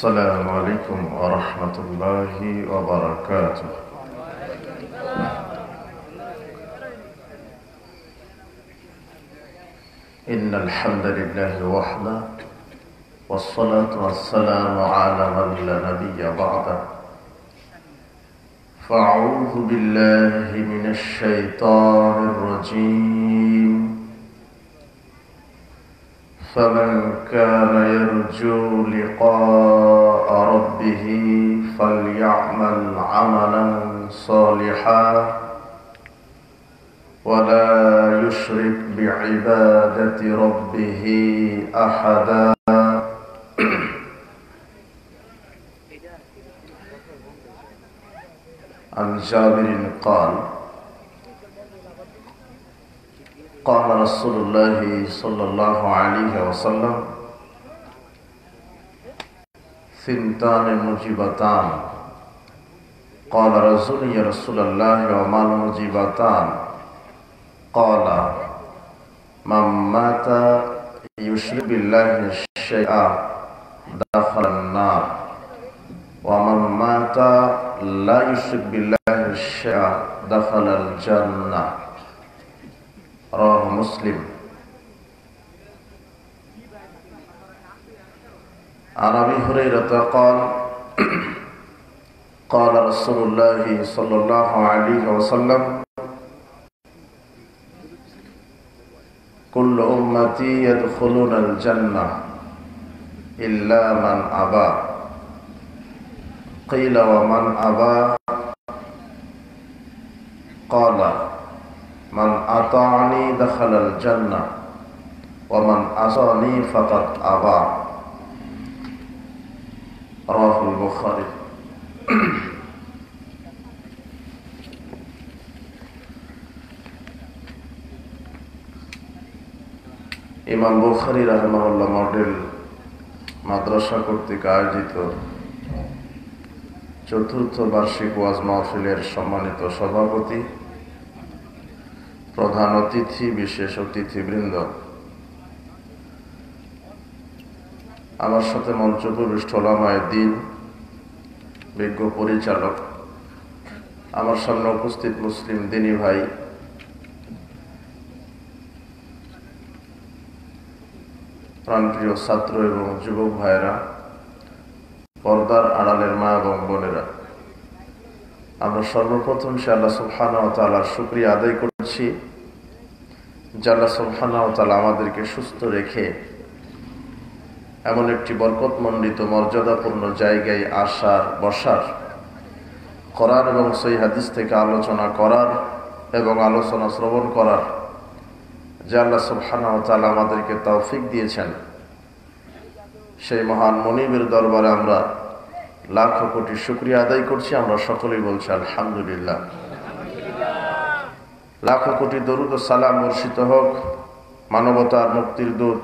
السلام عليكم ورحمة الله وبركاته. إن الحمد لله وحده والصلاة والسلام على من لا نبي بعده. فأعوذ بالله من الشيطان الرجيم. فمن كان يرجو لقاء ربه فليعمل عملا صالحا ولا يشرك بعبادة ربه أحدا. عن جابر قال قال رسول الله صلى الله عليه وسلم ثنتان مجيبتان. قال رسول يا رسول الله وما المجيبتان؟ قال من مات يشرك بالله شيئا دخل النار ومن مات لا يشرك بالله شيئا دخل الجنة. رواه مسلم. عن أبي هريرة قال قال رسول الله صلى الله عليه وسلم كل أمتي يدخلون الجنة إلا من أبى. قيل ومن أبى؟ قال من أطاعني دخل الجنة ومن عصاني فقد أبى. رواه البخاري. ইমাম বুখারী রাহিমাহুল্লাহ মডেল মাদ্রাসা কর্তৃক আয়োজিত চতুর্থ বার্ষিক ওয়াজ মাহফিলের সম্মানিত সভাপতি, প্রধান অতিথি, বিশেষ অতিথিবৃন্দ, আমার সাথে মঞ্চপ্রবিষ্ট ওলামায়ে দ্বীন, বিজ্ঞ পরিচালক, আমার সামনে উপস্থিত মুসলিম দ্বীনী ভাই, প্রাণপ্রিয় ছাত্র এবং যুবক ভাইরা, পর্দার আড়ালের মা এবং বোনেরা, আমরা সর্বপ্রথম সে আল্লাহ সুবহানাহু ওয়া তাআলার শুকরিয়া আদায় করছি যে আল্লাহ সুবহানাহু ওয়া তাআলা আমাদেরকে সুস্থ রেখে এমন একটি বরকতমণ্ডিত মর্যাদাপূর্ণ জায়গায় আসার, বসার, কোরআন এবং সহিহ হাদিস থেকে আলোচনা করার এবং আলোচনা শ্রবণ করার যে আল্লাহ সুবহানাহু ওয়া তাআলা আমাদেরকে তৌফিক দিয়েছেন, সেই মহান মনিবের দরবারে আমরা লাখ কোটি শুকরিয়া আদায় করছি। আমরা সকলেই বলছি আলহামদুলিল্লাহ। লাখ কোটি দরুদ ও সালাম বর্ষিত হোক মানবতার মুক্তির দূত,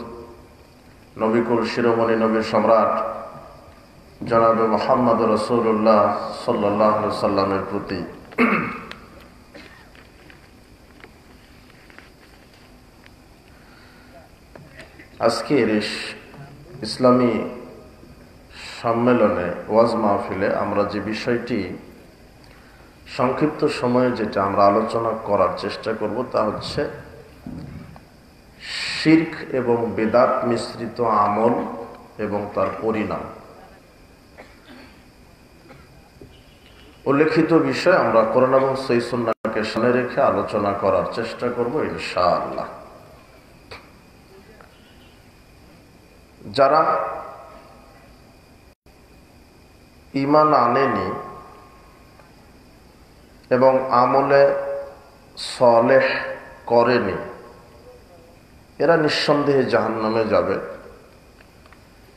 নবিকুল শিরোমণি, নবীর সম্রাট জনাবে মুহাম্মদ রাসূলুল্লাহ সাল্লাল্লাহু আলাইহি ওয়াসাল্লামের প্রতি। আজকের ইসলামী সম্মেলনে, ওয়াজ মাহফিলে আমরা যে বিষয়টি সংক্ষিপ্ত সময়ে যেটা আমরা আলোচনা করার চেষ্টা করব তা হচ্ছে শিরক এবং বেদাত মিশ্রিত আমল এবং তার পরিণাম। উল্লেখিত বিষয় আমরা কোরআন এবং সহিহ সুন্নাহকে সামনে রেখে আলোচনা করার চেষ্টা করব ইনশাআল্লাহ। যারা ঈমান আনেনি এবং আমলে সালেহ করেনি, এরা নিঃসন্দেহে জাহান্নামে যাবে।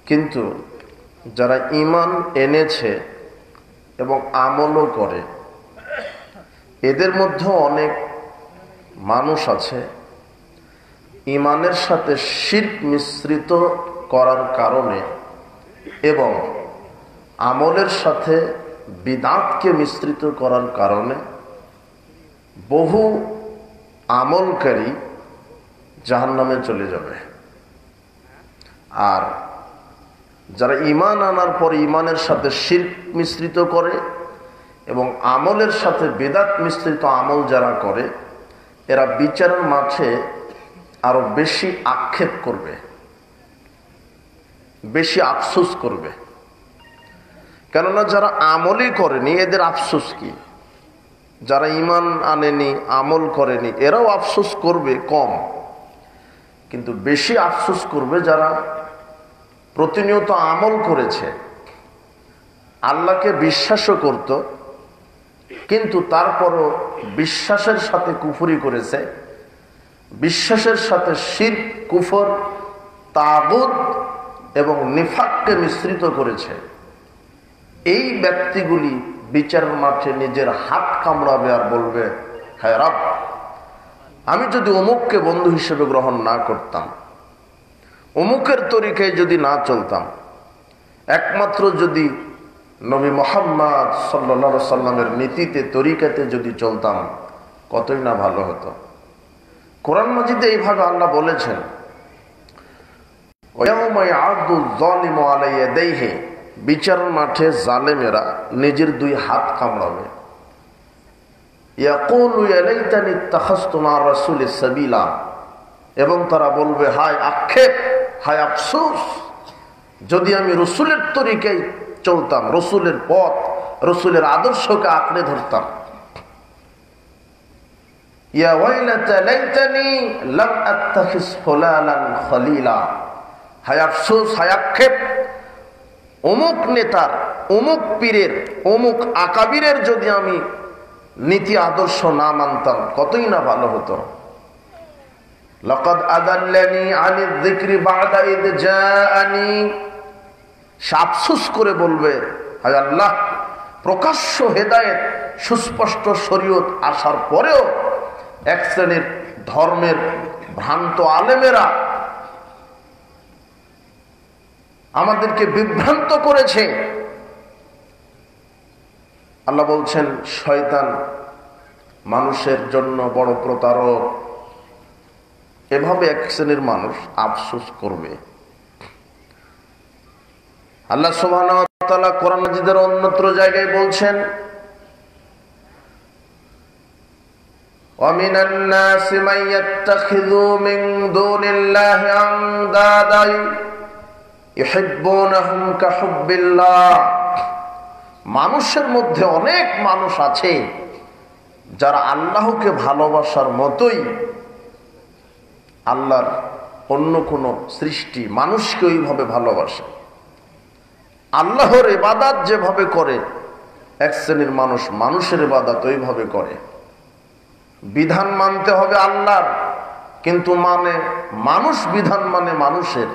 কিন্তু যারা ঈমান এনেছে এবং আমলও করে, এদের মধ্যেও অনেক মানুষ আছে ঈমানের সাথে শিরক মিশ্রিত করার কারণে এবং আমলের সাথে বিদআতকে মিশ্রিত করার কারণে বহু আমলকারী জাহান্নামে চলে যাবে। আর যারা ঈমান আনার পর ঈমানের সাথে শিরক মিশ্রিত করে এবং আমলের সাথে বিদআত মিশ্রিত আমল যারা করে, এরা বিচারের মাঠে আরো বেশি আক্ষেপ করবে, বেশি আফসোস করবে। কেননা যারা আমলই করেনি এদের আফসোস কি? যারা ঈমান আনেনি, আমল করেনি, এরাও আফসোস করবে কম, কিন্তু বেশি আফসোস করবে যারা প্রতিনিয়ত আমল করেছে, আল্লাহকে বিশ্বাসও করত, কিন্তু তারপরও বিশ্বাসের সাথে কুফরি করেছে, বিশ্বাসের সাথে শিরক, কুফর, তাগুত এবং নিফাককে মিশ্রিত করেছে। এই ব্যক্তিগুলি বিচারের মাঠে নিজের হাত কামড়াবে আর বলবে, হায় রব, আমি যদি অমুককে বন্ধু হিসেবে গ্রহণ না করতাম, অমুকের তরিকায় যদি না চলতাম, একমাত্র যদি নবী মুহাম্মদ সাল্লাল্লাহু আলাইহি সাল্লামের নীতিতে, তরিকাতে যদি চলতাম, কতই না ভালো হতো। কোরআন মাজিদে এইভাবে আল্লাহ বলেছেন, ওয়ায়াউমা ইয়া'আদু যালিমু আলা ইয়াদাইহি, বিচারের মাঠে জালেমেরা নিজের দুই হাত কামড়াবে। ইয়াকুলু ইয়া লাইতানি ইত্তাখাযতু মা রাসূলি সাবিলা, এবং তারা বলবে, হায় আক্ষেপ, হায় আফসোস, যদি আমি রসুলের তরিকায় চলতাম, রসুলের পথ, রসুলের আদর্শকে আঁকড়ে ধরতাম। ইয়া ওয়াইলাতা লাইতানি লাম আত্তাখিজ ফুলানান খলিলা, হায় আফসোস, হায় আক্ষেপ, অমুক নেতার, অমুক পীরের, অমুক আকাবিরের যদি আমি নীতি আদর্শ না মানতাম, কতই না ভালো হতো। লাকাদ আদাল্লানি আনিয যিকরি বা'দা ইয জাআনি, সে আফসোস করে বলবে, হায় আল্লাহ, প্রকাশ্য হেদায়েত, সুস্পষ্ট শরীয়ত আসার পরেও এক শ্রেণীর ধর্মের ভ্রান্ত আলেমেরা আমাদেরকে বিভ্রান্ত করেছে। আল্লাহ বলছেন, শয়তান মানুষের জন্য বড় প্রতারক। এভাবে এক শ্রেণীর মানুষ আফসোস করবে। আল্লাহ সুবহানাহু ওয়া তাআলা কোরআন মাজিদের অন্যত্র জায়গায় বলছেন, وَمِنَ النَّاسِ مَن يَتَّخِذُ مِن دُونِ اللَّهِ أَندَادًا يُحِبُّونَهُمْ كَحُبِّ اللَّهِ, মানুষের মধ্যে অনেক মানুষ আছে যারা আল্লাহকে ভালোবাসার মতোই আল্লাহর অন্য কোন সৃষ্টি মানুষকে ওইভাবে ভালোবাসে। আল্লাহর ইবাদত যেভাবে করে এক শ্রেণীর মানুষ মানুষের ইবাদত ওইভাবে করে। বিধান মানতে হবে আল্লাহর, কিন্তু মানে মানুষ বিধান মানে মানুষের।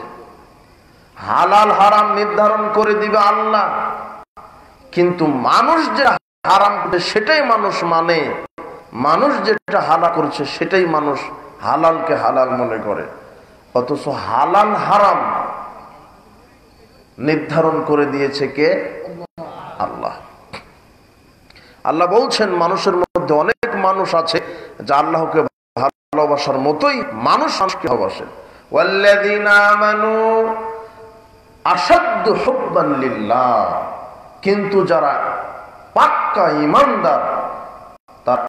হালাল হারাম নির্ধারণ করে দিবে আল্লাহ, কিন্তু মানুষ যে হারাম করছে সেটাই মানুষ মানে, মানুষ যেটা হালাল করছে সেটাই মানুষ হালালকে হালাল মনে করে। অথচ হালাল হারাম নির্ধারণ করে দিয়েছে কে? আল্লাহ। আল্লাহ বলছেন, মানুষের মধ্যে অনেক মানুষ আছে যা আল্লাহকে ভালোবাসার মতোই মানুষ মানুষকে ভালোবাসে। ওয়াল্লাযীনা আমানু আশাদ্দু হুব্বান লিল্লাহ, কিন্তু যারা পাক্কা ঈমানদার তারা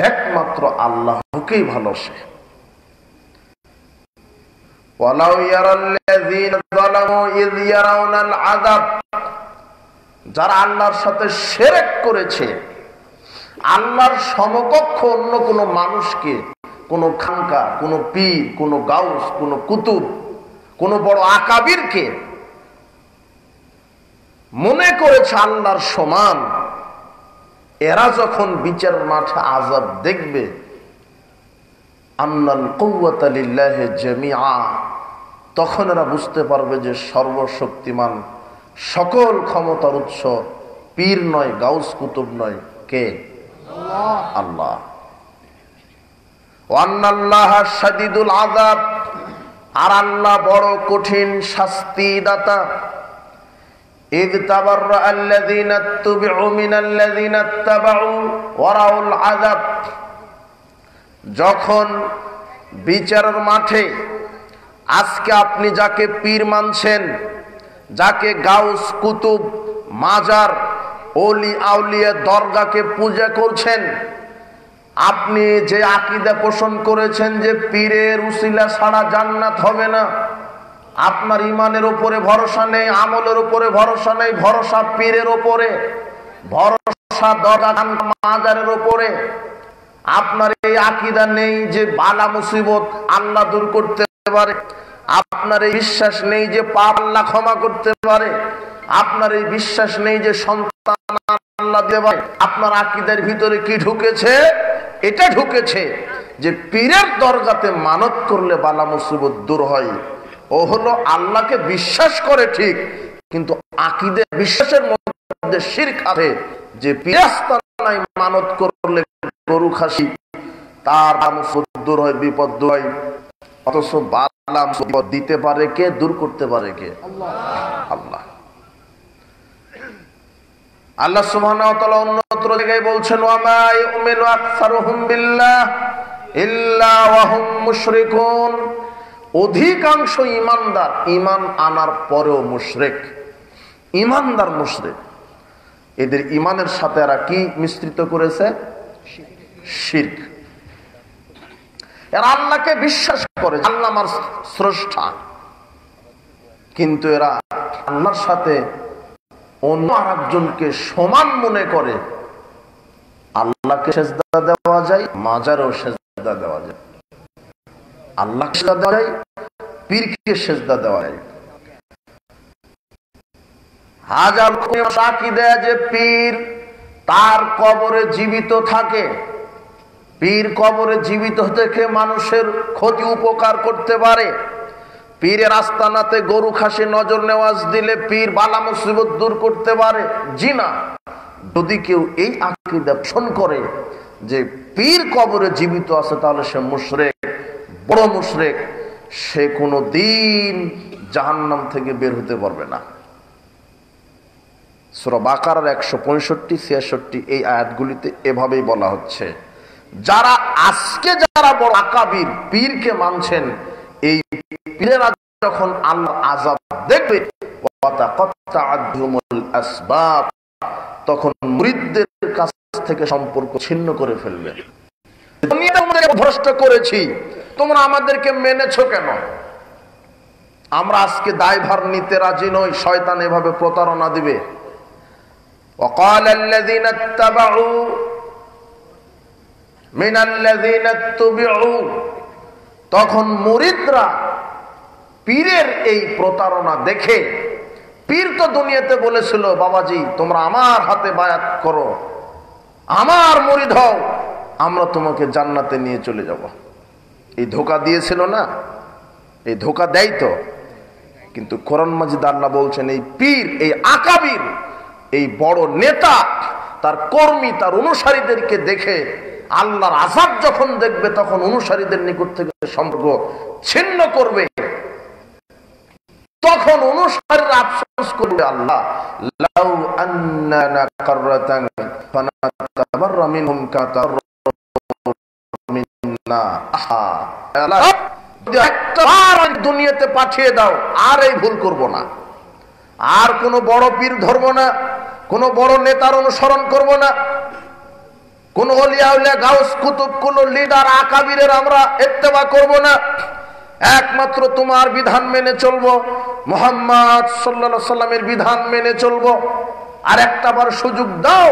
একমাত্র আল্লাহকেই ভালোবাসে। ওয়ালাউ ইয়ারাল্লাযীনা যালামু ইয ইয়ারাউনাল আযাব, যারা আল্লাহর সাথে শিরক করেছে, আল্লাহর সমকক্ষ অন্য কোন মানুষকে, কোন খানকা, কোন পীর, কোন গাউস, কোন কুতুব, কোন বড় আকাবিরকে মনে করেছে আল্লাহর সমান, এরা যখন বিচারের মাঠে আযাব দেখবে, আন্নাল কুওয়াতা লিল্লাহি জামিআ, তখন এরা বুঝতে পারবে যে সর্বশক্তিমান, সকল ক্ষমতার উৎস পীর নয়, গাউস কুতুব নয়, কে? আল্লাহ। ওয়ান্নাল্লাহা শাদীদুল আযাব, আর আল্লাহ বড় কঠিন শাস্তি দাতা। ইয তাবাররা আল্লাযীনা ইত্তাবাউ মিনাল্লাযীনা ইত্তাবাউ ওয়া রাউল আযাব, যখন বিচারের মাঠে আজকে আপনি যাকে পীর মানছেন, যাকে গাউস, কুতুব, মাজার, ওলি আউলিয়া, দরগাকে পূজা করছেন, আপনি যে আকীদা পোষণ করেছেন যে পীরের উসিলা ছাড়া জান্নাত হবে না, আপনার ইমানের উপরে ভরসা নেই, আমলের উপরে ভরসা নেই, ভরসা পীরের উপরে, ভরসা দরগা মাজারের উপরে। আপনার এই আকীদা নেই যে বালা মুসিবত আল্লাহ দূর করতে পারে, আপনার এই বিশ্বাস নেই যে পাপ আল্লাহ ক্ষমা করতে পারে, আপনার এই বিশ্বাস নেই যে সন্তান আল্লাহ দিতে পারে। আপনার আকীদার ভিতরে কি ঢুকেছে? এটা ঢুকেছে যে পীরের দরগাতে মানত করলে বালা মুসিবত দূর হয়। ও হলো আল্লাহকে বিশ্বাস করে ঠিক, কিন্তু আকীদা বিশ্বাসের মধ্যে শিরক আছে যে পীরের আস্তানায় মানত করলে গরু খাসি তার মুসিবত দূর হয়, বিপদ দূর হয়। অথচ বালা মুসিবত দিতে পারে কে, দূর করতে পারে কে? আল্লাহ। আল্লাহ সুবহানাহু ওয়া তাআলা অন্যত্র জায়গায় বলছেন, ওয়া মা ইউমিনু আকসারুহুম বিল্লাহ ইল্লা ওয়া হুম মুশরিকুন। অধিকাংশ ঈমানদার ঈমান আনার পরেও মুশরিক, ঈমানদার মুশরিক। এদের ঈমানের সাথে এরা কি মিশ্রিত করেছে? শিরক। এরা আল্লাহকে বিশ্বাস করে আল্লাহ আমার স্রষ্টা, কিন্তু এরা আল্লাহর সাথে অন্য আরেকজনকে সমান মনে করে। আল্লাহকে সেজদা দেওয়া যায়, মাজারেও সেজদা দেওয়া যায়, আল্লাহকে সেজদা দেওয়া যায়, পীরকে সেজদা দেওয়া যায়। হাজার সাক্ষী দেয় যে পীর তার কবরে জীবিত থাকে, পীর কবরে জীবিত থেকে মানুষের ক্ষতি উপকার করতে পারে, পীরের আস্তানাতে গরু খাসি নজর নেওয়াজ দিলে পীর বালা মুসিবত দূর করতে পারে। জি না, যদি কেউ এই আকীদা পোষণ করে যে পীর কবরে জীবিত আছে, তাহলে সে মুশরিক, বড় মুশরিক। সে কোনো দিন জাহান্নাম থেকে বের হতে পারবে না। সূরা বাকারার 165, 66 এই আয়াতগুলিতে এভাবেই বলা হচ্ছে, যারা আজকে যারা বড় আকাবির পীরকে মানছেন, এই পীরেরা যখন আল্লাহর আযাব দেখবে তখন মুরিদদের কাছ থেকে সম্পর্ক ছিন্ন করে ফেলবে। ভ্রষ্ট করেছি, তোমরা আমাদেরকে মেনেছো কেন? আমরা আজকে দায়ভার নিতে রাজি নই। শয়তান এভাবে প্রতারণা দিবে। وقال الذين اتبعوا من الذين اتبعوا, তখন মুরিদরা পীরের এই প্রতারণা দেখে, পীর তো দুনিয়াতে বলেছিল, বাবাজি তোমরা আমার হাতে বায়াত করো, আমার মুরিদ হও, আমরা তোমাকে জান্নাতে নিয়ে চলে যাব। এই ধোঁকা দিয়েছিল না? এই ধোঁকা দেয় তো। কিন্তু কোরআন মাজিদ আল্লাহ বলছেন, এই পীর, এই আকাবির, এই বড় নেতা তার কর্মী, তার অনুসারীদেরকে দেখে আল্লাহর আযাব যখন দেখবে, তখন অনুসারীদের নিকট থেকে সম্পর্ক ছিন্ন করবে। তখন অনুসারীরা আফসোস করবে, আল্লাহ লাউ আন্নানা কাররাতান ফানাতাবাররা মিনহুম কাতাররা মিন্না। আল্লাহ যদি একবার দুনিয়াতে পাঠিয়ে দাও, আর এই ভুল করব না, আর কোন বড় পীর ধরবো না, কোন বড় নেতার অনুসরণ করব না, কোন ওলিয়া উলিয়া গাউস কুতুব, কোন লিডার আকাবিরের আমরা ইত্তেবা করব না। একমাত্র তোমার বিধান মেনে চলবো, মুহাম্মদ সাল্লাল্লাহু আলাইহি সাল্লামের বিধান মেনে চলবো। আর একটাবার সুযোগ দাও।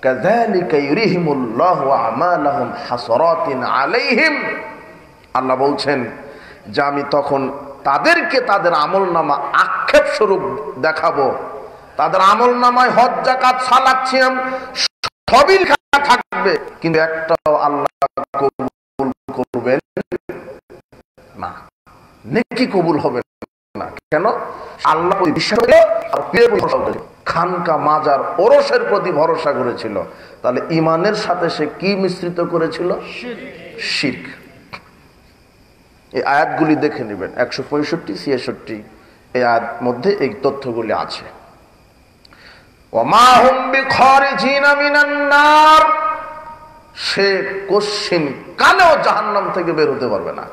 কাযালিকা ইউরিহিমুল্লাহু আমালাহুম হাসারাতিন আলাইহিম। আল্লাহ বলছেন যে আমি তখন তাদেরকে তাদের আমলনামা আক্ষেপ স্বরূপ দেখাবো। তাদের আমলনামায় হজ, যাকাত, সালাত, সিয়াম সবই লেখা থাকবে, কিন্তু একটাও আল্লাহ কবুল করবেন না, নেকি কবুল হবে না। কেন? আল্লাহ খানকা, মাজার, ওরসের প্রতি ভরসা করেছিল। তাহলে ইমানের সাথে সে কি মিশ্রিত করেছিল? শিরক। এই আয়াতগুলি দেখে নেবেন, 165, 66 এই আয়াত মধ্যে এই তথ্যগুলি আছে। ওমা হুম বিখারিজিনা মিনান নার, সে কোশ্চিন কালেও জাহান্নাম থেকে বের হতে পারবে না।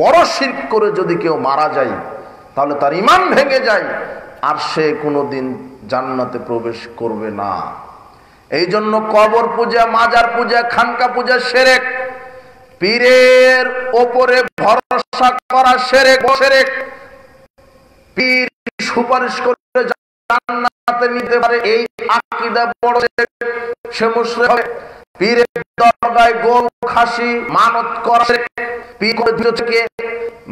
বড় শিরক করে যদি কেউ মারা যায়, তাহলে তার ঈমান ভেঙে যায়, আর সে কোনোদিন জান্নাতে প্রবেশ করবে না। এই জন্য কবর পূজা, মাজার পূজা, খানকা পূজা শিরক, পীরের ওপরে ভরসা করা শিরক, পীর সুপারিশ করে জান্নাতে নিতে পারে এই আকীদা বড় শিরক, সে মুশরিক হবে। পীরের দরগায় গরু খাসি মানত করা শিরক, পীর থেকে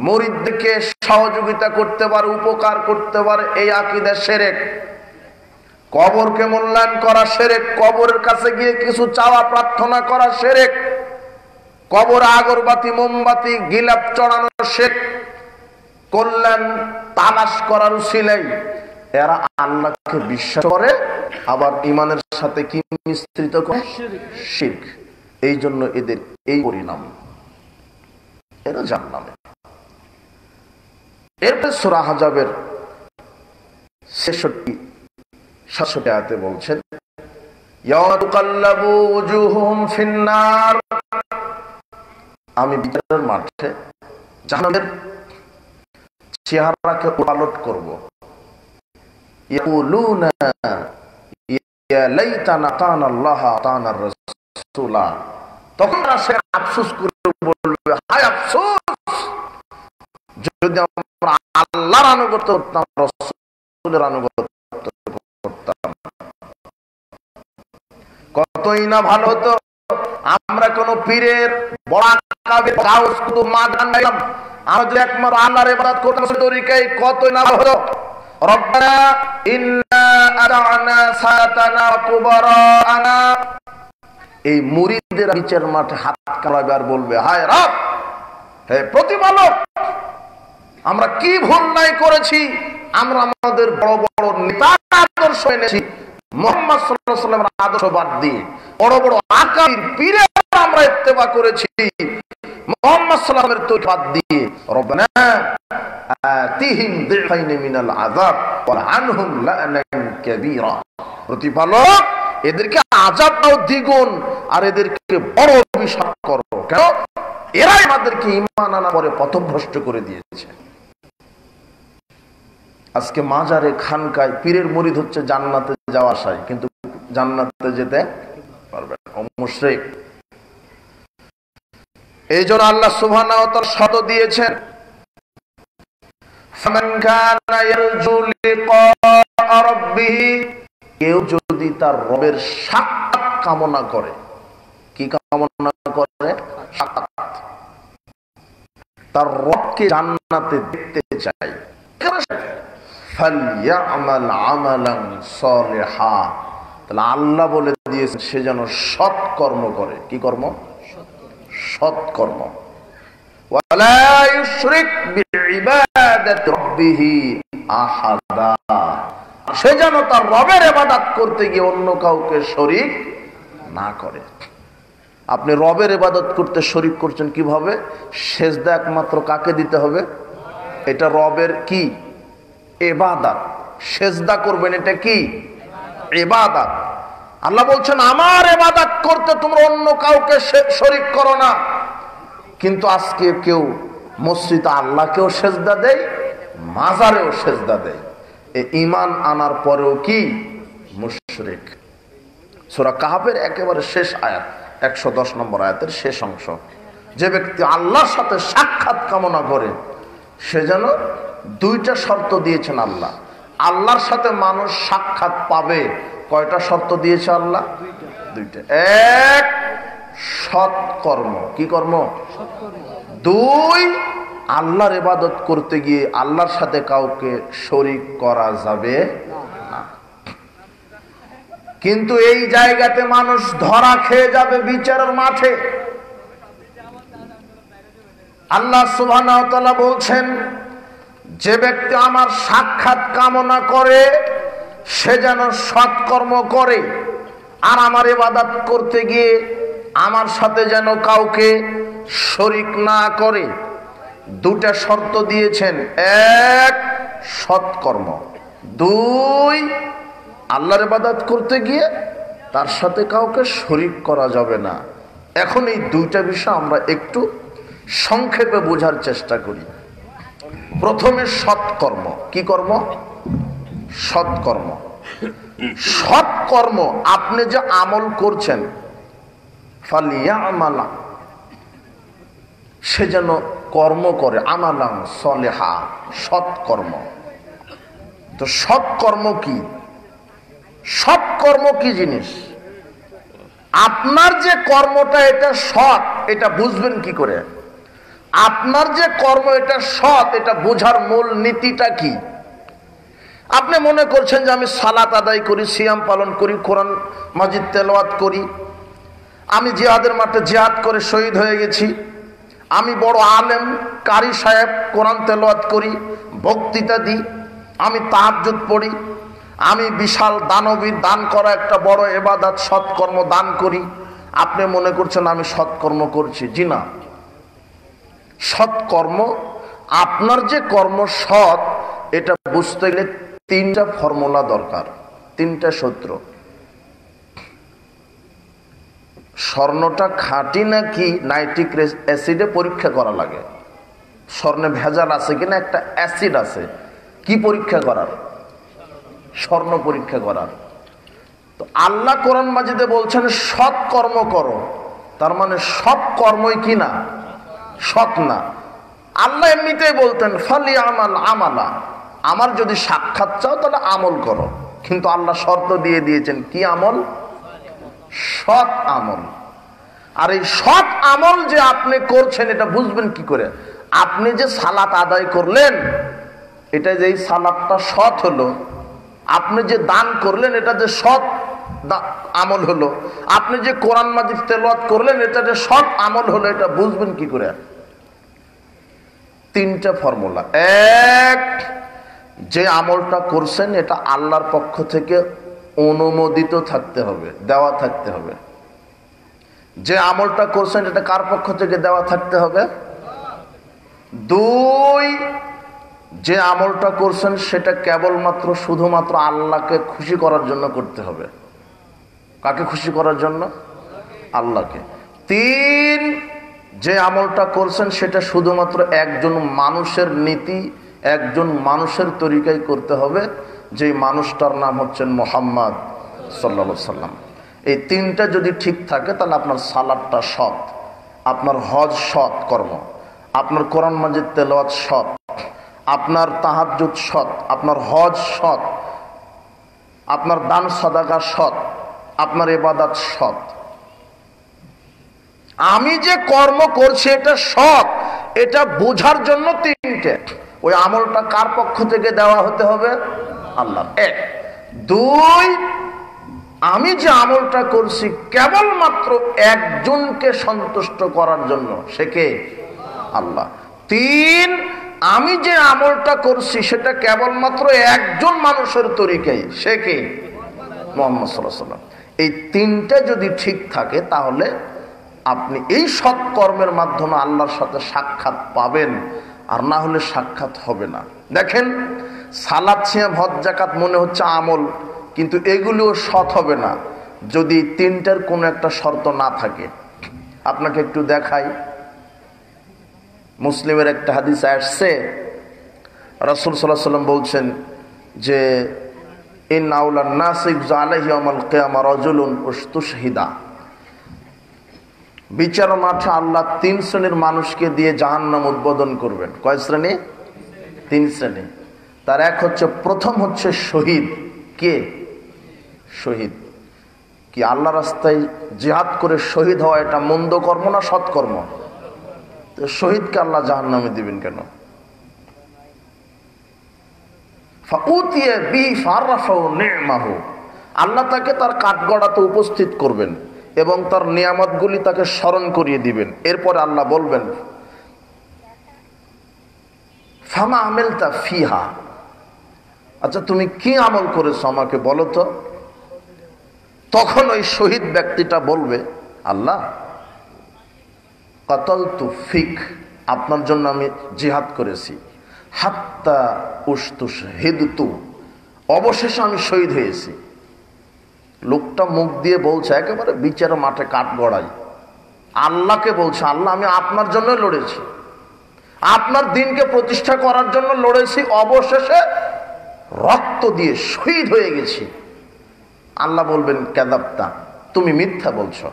মুরিদকে সহযোগিতা করতে পারে, উপকার করতে পারে, এই আকীদা শিরক। কবরকে মূল্যায়ন করা শিরক, কবরের কাছে গিয়ে কিছু চাওয়া প্রার্থনা করা শিরক, কবরে আগরবাতি মোমবাতি গিলাপ চড়ানো শিরক, কল্যাণ তালাশ করার উসিলাই। এরা আল্লাহকে বিশ্বাস করে, আবার ঈমানের সাথে কি মিশ্রিত করে? শিরক। এই জন্য এদের এই পরিণাম, এরা জাহান্নামে। এরপর সূরা আহজাবের 66 আয়াতে বলছেন, ইয়াওমা তুকাল্লাবু ওজুহুহুম ফিন্নার, আমি বিচারের মাঠে জাহান্নামের চেহারাকে উলট করব। ইয়াকুলুনা ইয়া লাইতানা আতানাল্লাহা আতানার রাসূলা, তখন সে আফসোস করে বলবে, হায় আফসোস, যদি আমরা আল্লাহর আনুগত্য করতাম, রাসূলের আনুগত্য করতাম, কতই না ভালো হতো। আমরা কোন পীরের বড় কাবির গাউস কুতুব মাদান নাইলাম, আমরা যদি একমাত্র আল্লাহর ইবাদত করতাম তরিকায়, কতই না ভালো হতো। রব্বানা ইন্না আতা'না সাতানা কুবারানা, এই মুরিদদের বিচার মাঠে হাত কালাবে আর বলবে, হায় রব, হে প্রতিপালক, আমরা কি ভুল নাই করেছি, আমরা আমাদের বড় বড় নেতার আদর্শ এনেছি, মুহাম্মদ সাল্লাল্লাহু আলাইহি ওয়াসাল্লামের আদর্শ বাদ দিয়ে বড় বড় আকাবির পীরের আমরা ইত্তেবা করেছি, মুহাম্মদ সাল্লাল্লাহু আলাইহি ওয়াসাল্লামের তরিকা বাদ দিয়ে। রব্বানা আতিহিম দিফাইন মিনাল আযাব ওয়া আনহুম লা'নান কাবীরা, প্রতিপালক এদেরকে আযাব দাও দ্বিগুণ, আর এদেরকে বড় অভিশাপ করো। কেন? এরাই আমাদেরকে ঈমান আনার পরে পথভ্রষ্ট করে দিয়েছে। আজকে মাজারে খানকায় পীরের মুরিদ হচ্ছে জান্নাতে যাওয়া আশায়, কিন্তু জান্নাতে যেতে পারবে না, মুশরিক। এই জন্য আল্লাহ সুবহানাহু ওয়া তাআলা শর্ত দিয়েছেন, ফামান কানা ইয়ারজু লিকা রাব্বিহি, কেউ যদি তার রবের সাক্ষাৎ কামনা করে, কি কামনা করে? সাক্ষাৎ, তার রবকে জান্নাতে দেখতে চায়, ফালইয়ামাল আমালান সালিহা, তাহলে আল্লাহ বলে দিয়েছেন সে যেন সৎ কর্ম করে। কি কর্ম? সৎ কর্ম। ওয়ালা ইউশরিক বিইবাদাতি রাব্বিহি আহাদা, সে যেন তার রবের ইবাদত করতে গিয়ে অন্য কাউকে শরীক না করে। আপনি রবের ইবাদত করতে শরীক করছেন কিভাবে? সেজদা একমাত্র কাকে দিতে হবে? এটা রবের কি? ইবাদত। সেজদা করবেন, এটা কি? ইবাদত। আল্লাহ বলছেন আমার ইবাদত করতে তোমরা অন্য কাউকে শরীক করো না। কিন্তু আজকে কেউ মসজিদে আল্লাহকেও সেজদা দেয়, মাজারেও সেজদা দেয়, ঈমান আনার পরেও কি? মুশরিক। সূরা কাহফের একেবারে শেষ আয়াত, 110 নম্বর আয়াতের শেষ অংশ, যে ব্যক্তি আল্লাহর সাথে সাক্ষাৎ কামনা করে সে যেন দুইটা শর্ত দিয়েছেন আল্লাহ। আল্লাহর সাথে মানুষ সাক্ষাৎ পাবে, কয়টা শর্ত দিয়েছে আল্লাহ? দুইটা। এক, সৎ কর্ম। কি কর্ম? দুই, আল্লাহর ইবাদত করতে গিয়ে আল্লাহর সাথে কাউকে শরীক করা যাবে না। কিন্তু এই জায়গাতে মানুষ ধরা খেয়ে যাবে বিচারের মাঠে। আল্লাহ সুবহানাহু ওয়া তাআলা বলছেন, যে ব্যক্তি আমার সাক্ষাৎ কামনা করে সে যেন সৎকর্ম করে, আর আমার ইবাদত করতে গিয়ে আমার সাথে যেন কাউকে শরীক না করে। দুটা শর্ত দিয়েছেন, এক, সৎকর্ম, দুই, আল্লাহর ইবাদত করতে গিয়ে তার সাথে কাউকে শরীক করা যাবে না। এখন এই দুইটা বিষয় আমরা একটু সংক্ষেপে বোঝার চেষ্টা করি। প্রথমে সৎকর্ম। কি কর্ম? সৎকর্ম। সৎকর্ম আপনি যে আমল করছেন, ফালিয়ামালা, সে যেন কর্ম করে, আমালান সলেহা, সৎকর্ম। তো সৎকর্ম কি? সৎকর্ম কি জিনিস? আপনার যে কর্মটা এটা সৎ, এটা বুঝবেন কি করে? আপনার যে কর্ম এটা সৎ, এটা বোঝার মূল নীতিটা কি? আপনি মনে করছেন যে আমি সালাত আদায় করি, সিয়াম পালন করি, কোরআন মাজিদ তেলাওয়াত করি, আমি জিহাদের মাঠে জিহাদ করে শহীদ হয়ে গেছি, আমি বড় আলেম, কারি সাহেব, কোরআন তেলাওয়াত করি, বক্তৃতা দিই, আমি তাহাজ্জুদ পড়ি, আমি বিশাল দানবী, দান করা একটা বড় ইবাদত, সৎকর্ম দান করি। আপনি মনে করছেন আমি সৎকর্ম করছি। জি না, সৎকর্ম, আপনার যে কর্ম সৎ, এটা বুঝতে গেলে তিনটা ফর্মুলা দরকার, তিনটা সূত্র। স্বর্ণটা খাঁটি নাকি নাইট্রিক অ্যাসিডে পরীক্ষা করা লাগে। স্বর্ণে ভেজাল আছে কিনা, একটা অ্যাসিড আছে, কি পরীক্ষা করার? স্বর্ণ পরীক্ষা করার। তো আল্লাহ কোরআন মাজিদে বলছেন সৎ কর্ম করো, তার মানে সব কর্মই কি না? সৎ না। আল্লাহ এমনিতেই বলতেন ফালি আমাল আমালা, আমার যদি সাক্ষাৎ চাও তাহলে আমল করো, কিন্তু আল্লাহ শর্ত দিয়ে দিয়েছেন কি আমল? সৎ আমল। আর এই সৎ আমল যে আপনি করছেন এটা বুঝবেন কি করে? আপনি যে সালাত আদায় করলেন, এটা যে এই সালাতটা সৎ হলো, আপনি যে দান করলেন এটা যে সৎ আমল হলো, আপনি যে কোরআন মাজিদ তেলাওয়াত করলেন এটা যে সৎ আমল হলো, এটা বুঝবেন কি করে? তিনটা ফর্মুলা। এক, যে আমলটা করছেন এটা আল্লাহর পক্ষ থেকে অনুমোদিত থাকতে হবে, দেওয়া থাকতে হবে। যে আমলটা করছেন এটা কার পক্ষ থেকে দেওয়া থাকতে হবে? দুই, যে আমলটা করছেন সেটা কেবলমাত্র শুধুমাত্র আল্লাহকে খুশি করার জন্য করতে হবে। কাকে খুশি করার জন্য? আল্লাহকে। তিন, যে আমলটা করছেন সেটা শুধুমাত্র একজন মানুষের নীতি, একজন মানুষের তরিকায় করতে হবে, যে মানুষটার নাম হচ্ছেন মুহাম্মদ সাল্লাল্লাহু আলাইহি সাল্লাম। এই তিনটা যদি ঠিক থাকে তাহলে আপনার সালাতটা সৎ, আপনার হজ সৎ কর্ম, আপনার কোরআন মাজিদ তেলাওয়াত সৎ, আপনার তাহাজ্জুদ সৎ, আপনার হজ সৎ, আপনার দান সাদাকা সৎ, আপনার ইবাদত সৎ। আমি যে কর্ম করছি এটা সৎ, এটা বোঝার জন্য তিনটে। ওই আমলটা কার পক্ষ থেকে দেওয়া হতে হবে? আল্লাহ। এক। দুই, আমি যে আমলটা করছি কেবলমাত্র একজনকে সন্তুষ্ট করার জন্য, সে কে? আল্লাহ। তিন, আমি যে আমলটা করছি সেটা কেবলমাত্র একজন মানুষের তরিকায়, সে কে? মুহাম্মদ সাল্লাল্লাহু আলাইহি ওয়াসাল্লাম। এই তিনটা যদি ঠিক থাকে তাহলে আপনি এই সৎকর্মের মাধ্যমে আল্লাহর সাথে সাক্ষাৎ পাবেন, আর না হলে সাক্ষাৎ হবে না। দেখেন, সালাত, সিয়াম, হজ, যাকাত মনে হচ্ছে আমল, কিন্তু এগুলিও সৎ হবে না যদি তিনটার কোনো একটা শর্ত না থাকে। আপনাকে একটু দেখাই, মুসলিমের একটা হাদিস আসছে, রাসূল সাল্লাল্লাহু আলাইহি ওয়াসাল্লাম বলছেন যে ইন্না আউলান নাস ইউযা আলাইহি ইয়াউমাল কিয়ামা রাজুলুন উস্তুশহিদা, বিচার মাঠে আল্লাহ তিন শ্রেণীর মানুষকে দিয়ে জাহান্নাম উদ্বোধন করবেন। কয় শ্রেণী? তিন শ্রেণী। তার এক হচ্ছে, প্রথম হচ্ছে শহীদ। কে? শহীদ। কি আল্লাহ রাস্তায় জিহাদ করে শহীদ হওয়া এটা মন্দ কর্ম না সৎকর্ম? তো শহীদকে আল্লাহ জাহান্নামে দিবেন কেন? আল্লাহ তাকে তার কাঠগড়াতে উপস্থিত করবেন এবং তার নিয়ামতগুলি তাকে স্মরণ করিয়ে দিবেন। এরপরে আল্লাহ বলবেন ফামা আমিলতা ফিহা, আচ্ছা তুমি কি আমল করেছো আমাকে বলো তো। তখন ওই শহীদ ব্যক্তিটা বলবে, আল্লাহ কাতালতু ফিক, আপনার জন্য আমি জিহাদ করেছি, হাত্তা উস্তুশহিদতু, অবশেষে আমি শহীদ হয়েছি। লোকটা মুখ দিয়ে বলছে, একেবারে বিচার মাঠে কাঠ গড়াই, আল্লাহকে বলছে, আল্লাহ আমি আপনার জন্য লড়েছি, আপনার দিনকে প্রতিষ্ঠা করার জন্য লড়েছি, অবশেষে রক্ত দিয়ে শহীদ হয়ে গেছি। আল্লাহ বলবেন কাযাবতা, তুমি মিথ্যা বলছো।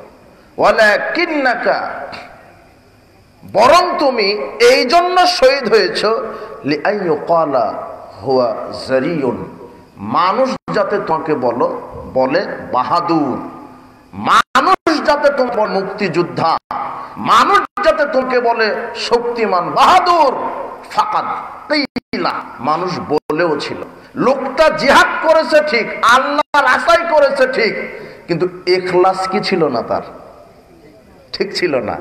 ওয়ালাকিন্নাকা, বরং তুমি এই জন্য শহীদ হয়েছো লিআইয়ুকালা হুয়া জারিয়ুন, মানুষ যাতে তোমাকে বলে বাহাদুর, মানুষ যাতে তোমার মুক্তিযোদ্ধা, মানুষ যাতে তোমাকে বলে শক্তিমান বাহাদুর। ফাকাদ কিলা, মানুষ বলেও ছিল। লোকটা জিহাদ করেছে ঠিক, আল্লাহর আশাই করেছে ঠিক, কিন্তু ইখলাস কি ছিল না, তার ঠিক ছিল না।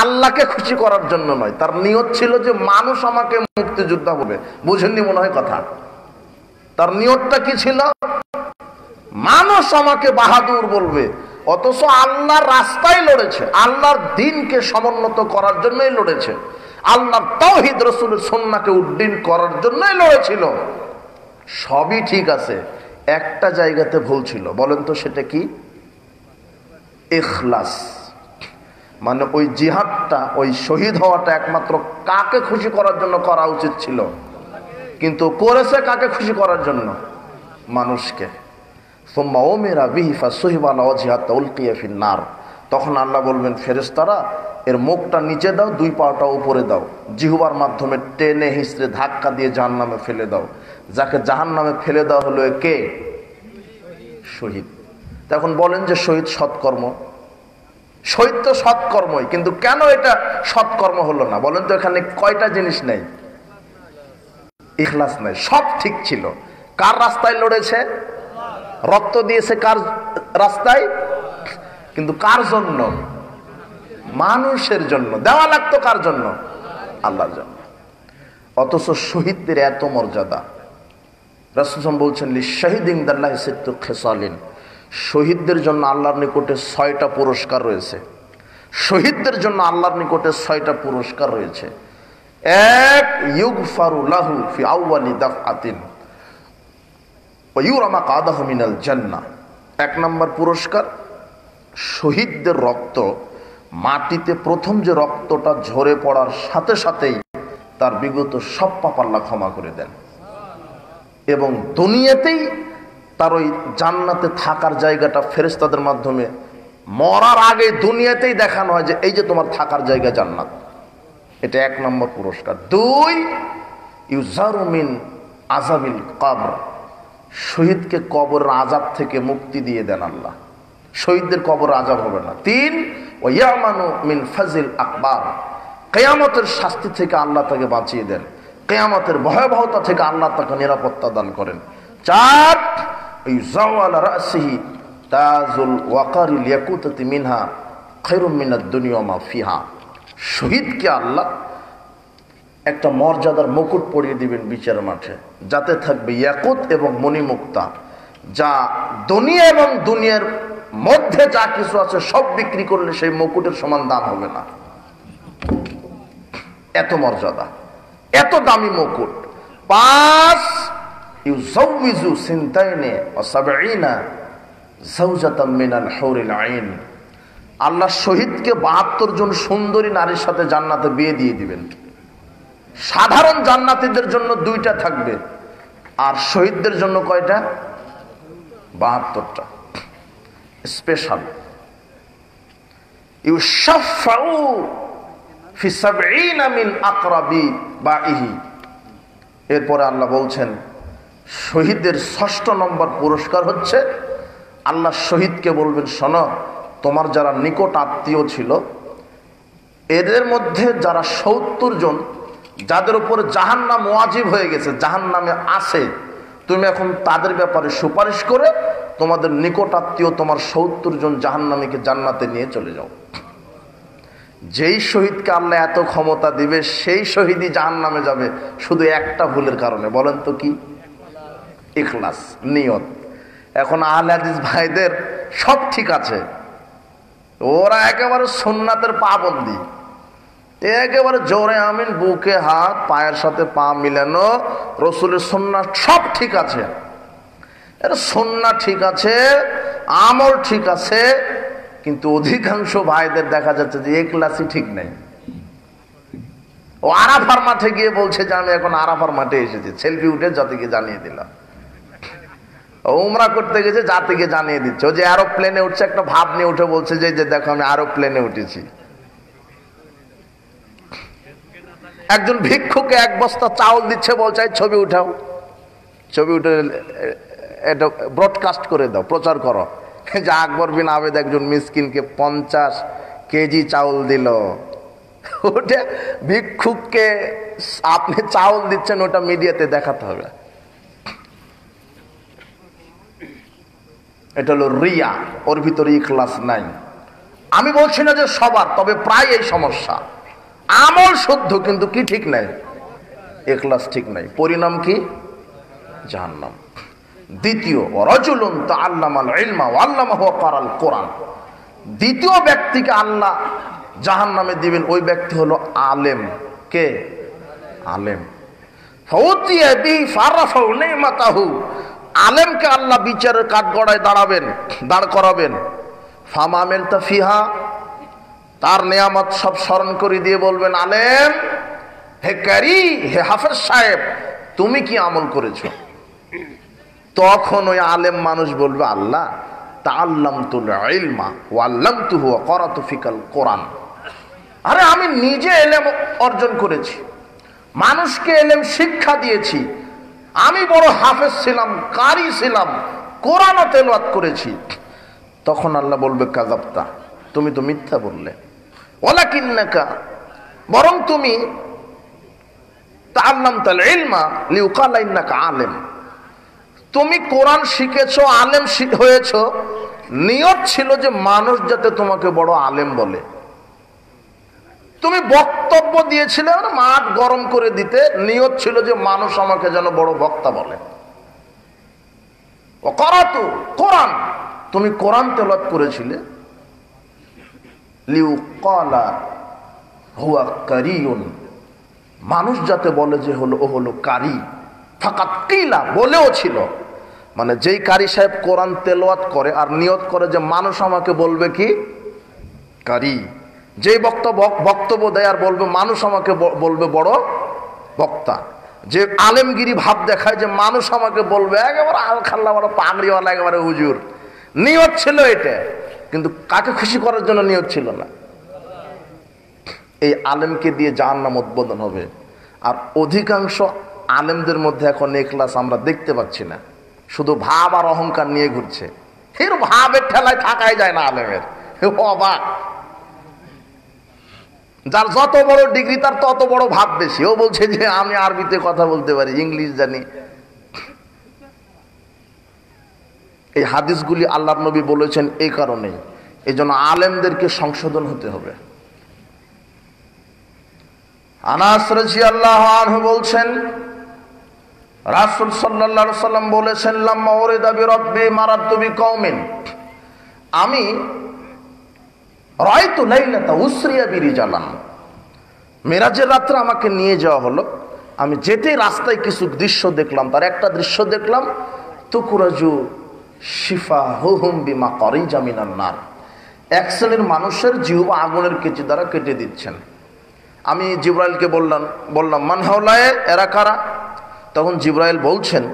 আল্লাহকে খুশি করার জন্য নয়, তার নিয়ত ছিল যে মানুষ আমাকে মুক্তিযোদ্ধা বলবে। বুঝেননি মনে হয় কথা? তার নিয়তটা কি ছিল? মানুষ আমাকে বাহাদুর বলবে। অথচ আল্লাহর রাস্তায় লড়েছে, আল্লাহর দিনকে সমুন্নত করার জন্যই লড়েছে, আল্লাহর তাওহীদ রাসূলের সুন্নাহকে উদ্দিন করার জন্যই লড়েছিল। সবই ঠিক আছে, একটা জায়গাতে ভুল ছিল। বলেন তো সেটা কি? ইখলাস। মানে ওই জিহাদটা, ওই শহীদ হওয়াটা একমাত্র কাকে খুশি করার জন্য করা উচিত ছিল, কিন্তু করেছে কাকে খুশি করার জন্য? মানুষকে। তখন আল্লাহ বলবেন ফেরেশতারা, এর মুখটা নিচে দাও, দুই পাটা উপরে দাও, জিহ্বার মাধ্যমে টেনে হিঁচড়ে ধাক্কা দিয়ে জাহান্নামে ফেলে দাও। যাকে জাহান্নামে ফেলে দেওয়া হলো কে? শহীদ। তখন বলেন যে শহীদ সৎকর্ম, শহীদ তো সৎকর্মই, কিন্তু কেন এটা সৎকর্ম হলো না? বলেন তো, এখানে কয়টা জিনিস নেই? ইখলাস নাই, সব ঠিক ছিল। কার রাস্তায় লড়েছে? রক্ত দিয়েছে কার রাস্তায়? কিন্তু কার জন্য? মানুষের জন্য। দেওয়া লাগতো কার জন্য? আল্লাহর জন্য। অথচ শহীদদের এত মর্যাদা। রাসূল বলছেন লিশাহিদ ইনদাল্লাহি সিত্তু খিসালিন, শহীদদের জন্য আল্লাহর নিকটে 6টা পুরস্কার রয়েছে। শহীদদের জন্য আল্লাহর নিকটে 6টা পুরস্কার রয়েছে। এক, ইউগফারু লাহু ফি আউয়ালি দাফআতিন ওয়া ইউরা মাকআদাহু মিনাল জান্নাহ। 1 নম্বর পুরস্কার, শহীদদের রক্ত মাটিতে প্রথম যে রক্তটা ঝরে পড়ার সাথে সাথেই তার বিগত সব পাপ আল্লাহ ক্ষমা করে দেন, এবং দুনিয়াতেই তার ওই জান্নাতে থাকার জায়গাটা ফেরেশতাদের মাধ্যমে মরার আগে দুনিয়াতেই দেখানো হয় যে এই যে তোমার থাকার জায়গা জান্নাত। এটা 1 নম্বর পুরস্কার। 2, ইউজারু মিন আযাবিল কবর, শহীদকে কবরের আযাব থেকে মুক্তি দিয়ে দেন আল্লাহ, শহীদদের কবর আযাব হবে না। 3, ওয়া ইয়ামানু মিন ফাজিল আকবার, কিয়ামতের শাস্তি থেকে আল্লাহ তাকে বাঁচিয়ে দেন, কিয়ামতের ভয়াবহতা থেকে আল্লাহ তাকে নিরাপত্তা দান করেন। 4, ইউযাউ আলা রাসিহি তাজুল ওয়াকারিল ইয়াকুতাতি মিনহা খায়রুম মিনাদ দুনিয়া মা ফিহা, শহীদকে আল্লাহ একটা মর্যাদার মুকুট পরিয়ে দিবেন বিচার মাঠে, যাতে থাকবে ইয়াকুত এবং মণিমুক্তা, যা দুনিয়া এবং দুনিয়ার মধ্যে যা কিছু আছে সব বিক্রি করলে সেই মুকুটের সমান দাম হবে না। এত মর্যাদা, এত দামি মুকুট। 5, ইউযাউযু সিনতাইনি ওয়া সাবঈনা যাওজাতাম মিনাল হুরিল আইন, আল্লাহ শহীদকে 72 জন সুন্দরী নারীর সাথে জান্নাতে বিয়ে দিয়ে দিবেন। সাধারণ জান্নাতীদের জন্য 2টা থাকবে, আর শহীদদের জন্য কয়টা? 72টা স্পেশাল। ইউশাফাউ ফি 70 মিন আকরাবি বাইহি। এরপরে আল্লাহ বলছেন শহীদের 6ষ্ঠ নম্বর পুরস্কার হচ্ছে আল্লাহ শহীদকে বলবেন, শোনো, তোমার যারা নিকট আত্মীয় ছিল এদের মধ্যে যারা 70 জন যাদের উপরে জাহান্নাম ওয়াজিব হয়ে গেছে, জাহান্নামে আছে, তুমি এখন তাদের ব্যাপারে সুপারিশ করে তোমাদের নিকট আত্মীয় তোমার 70 জন জাহান্নামীকে জান্নাতে নিয়ে চলে যাও। যেই শহীদকে আল্লাহ এত ক্ষমতা দিবে সেই শহীদই জাহান্নামে যাবে শুধু একটা ভুলের কারণে। বলেন তো কি? ইখলাস, নিয়ত। এখন আহলে হাদিস ভাইদের সব ঠিক আছে, ওরা একেবারে সুন্নাতের পাবন্দি, একেবারে জোরে আমিন, বুকে হাত, পায়ের সাথে পা মিলানো, রসুলের সুন্নাহ সব ঠিক আছে। এর সুন্নাহ ঠিক আছে, আমল ঠিক আছে, কিন্তু অধিকাংশ ভাইদের দেখা যাচ্ছে যে ইখলাসই ঠিক নেই। ও আরাফার মাঠে গিয়ে বলছে যে আমি এখন আরাফার মাঠে এসেছি, সেলফি উঠে জাতিকে জানিয়ে দিলাম। উমরা করতে গেছে, জাতিকে জানিয়ে দিচ্ছে। ও যে এরোপ্লেনে উঠছে, একটা ভাব নিয়ে উঠে বলছে যে দেখো আমি এরোপ্লেনে উঠেছি। একজন ভিক্ষুকে এক বস্তা চাউল দিচ্ছে, বলছে ছবি উঠাও, ছবি উঠে এটা ব্রডকাস্ট করে দাও, প্রচার করো যে আকবর বিন আবেদ একজন মিসকিনকে 50 কেজি চাউল দিল। ওটা ভিক্ষুককে আপনি চাউল দিচ্ছেন, ওটা মিডিয়াতে দেখাতে হবে। এটা হলো রিয়া, ওর ভিতরে ইখলাস নাই। আমি বলছি না যে সবার, তবে প্রায় এই সমস্যা। আমল শুদ্ধ কিন্তু কি ঠিক নাই, ইখলাস ঠিক নাই। পরিণাম কি? জাহান্নাম। দ্বিতীয়, রাজুলুন তাআল্লামাল ইলমা ওয়া আল্লামাহু ওয়া ক্বারাল কোরআন। দ্বিতীয় ব্যক্তিকে আল্লাহ জাহান্নামে দিবেন, ওই ব্যক্তি হলো আলেম। কে? আলেম। ফাউতিয়া বিহি ফারাফাউ নিমাতাহু। আলেমকে আল্লাহ বিচারের কাঠগড়ায় দাঁড় করাবেন। ফামামিলতা ফিহা, তার নিয়ামত সব স্মরণ করে দিয়ে বলবেন, আলেম, হে কারি, হে হাফেজ সাহেব, তুমি কি আমল করেছো? তখন ওই আলেম মানুষ বলবে, আল্লাহ তাআল্লামতুল ইলমা ওয়া আল্লামতুহু ওয়া ক্বারাতু ফিকাল কোরআন। আরে আমি নিজে ইলম অর্জন করেছি, মানুষকে ইলম শিক্ষা দিয়েছি, আমি বড় হাফেজ ছিলাম, কারি ছিলাম, কোরআনও তেলাওয়াত করেছি। তখন আল্লাহ বলবে, কাযাবতা, তুমি তো মিথ্যা বললে। ওয়ালাকিন্নাকা, বরং তুমি তাআল্লামতাল ইলমা লিউকালা ইন্নাকা আলেম, তুমি কোরআন শিখেছো, আলেম হয়েছো, নিয়ত ছিল যে মানুষ যাতে তোমাকে বড় আলেম বলে। তুমি বক্তব্য দিয়েছিলে মাঠ গরম করে দিতে, নিয়ত ছিল যে মানুষ আমাকে যেন বড় বক্তা বলে। ও করাতু কোরআন, তুমি কোরআন তেলাওয়াত করেছিলে, লিউকালা হুয়া কারিউন, মানুষ যাতে বলে যে ও হলো কারি। ফাকাত কিলা, বলেও ছিল, মানে যেই কারি সাহেব কোরআন তেলাওয়াত করে আর নিয়ত করে যে মানুষ আমাকে বলবে কি কারি, যেই বক্তব্য দেয় আর বলবে মানুষ আমাকে বলবে বড় বক্তা, যে আলেমগিরি ভাব দেখায় যে মানুষ আমাকে বলবে একেবারে আলখাল্লা বড় পাগড়িওয়ালা, একেবারে হুজুর, নিয়ত ছিল এটা, কিন্তু কাকে খুশি করার জন্য নিয়ত ছিল না। এই আলেমকে দিয়ে জাহান্নাম উদ্বোধন হবে। আর অধিকাংশ আলেমদের মধ্যে এখন ইখলাস আমরা দেখতে পাচ্ছি না, শুধু ভাব আর অহংকার নিয়ে ঘুরছে। এর ভাবের ঠেলায় থাকাই যায় না আলেমের, অবাক। যার যত বড় ডিগ্রি তার তত বড় ভাব বেশি। ও বলছে যে আমি আরবিতে কথা বলতে পারি, ইংলিশ জানি। এই হাদিসগুলি আল্লাহর নবী বলেছেন এই কারণেই, এই জন্য আলেমদেরকে সংশোধন হতে হবে। আনাস রাদিয়াল্লাহু আনহু বলছেন, রাসূল সাল্লাল্লাহু আলাইহি সাল্লাম বলেছেন, লাম্মা উরিদা বিরাব্বি মারাতু বিকওমিন, আমি রাআইতু লাইলাতা উসরিয়া বিরিজালান, মেরাজের রাত্রে আমাকে নিয়ে যাওয়া হলো, আমি যেতেই রাস্তায় কিছু দৃশ্য দেখলাম, তার একটা দৃশ্য দেখলাম, তুকুরাজু শিফাহুহুম বিমাকারিজা মিনান নার, এক শ্রেণীর মানুষের জিহ্বা আগুনের কেচি দ্বারা কেটে দিচ্ছেন। আমি জিবরাইলকে বললাম মান হাওলায়ে, এরা কারা? তখন জিবরাইল বলছেন,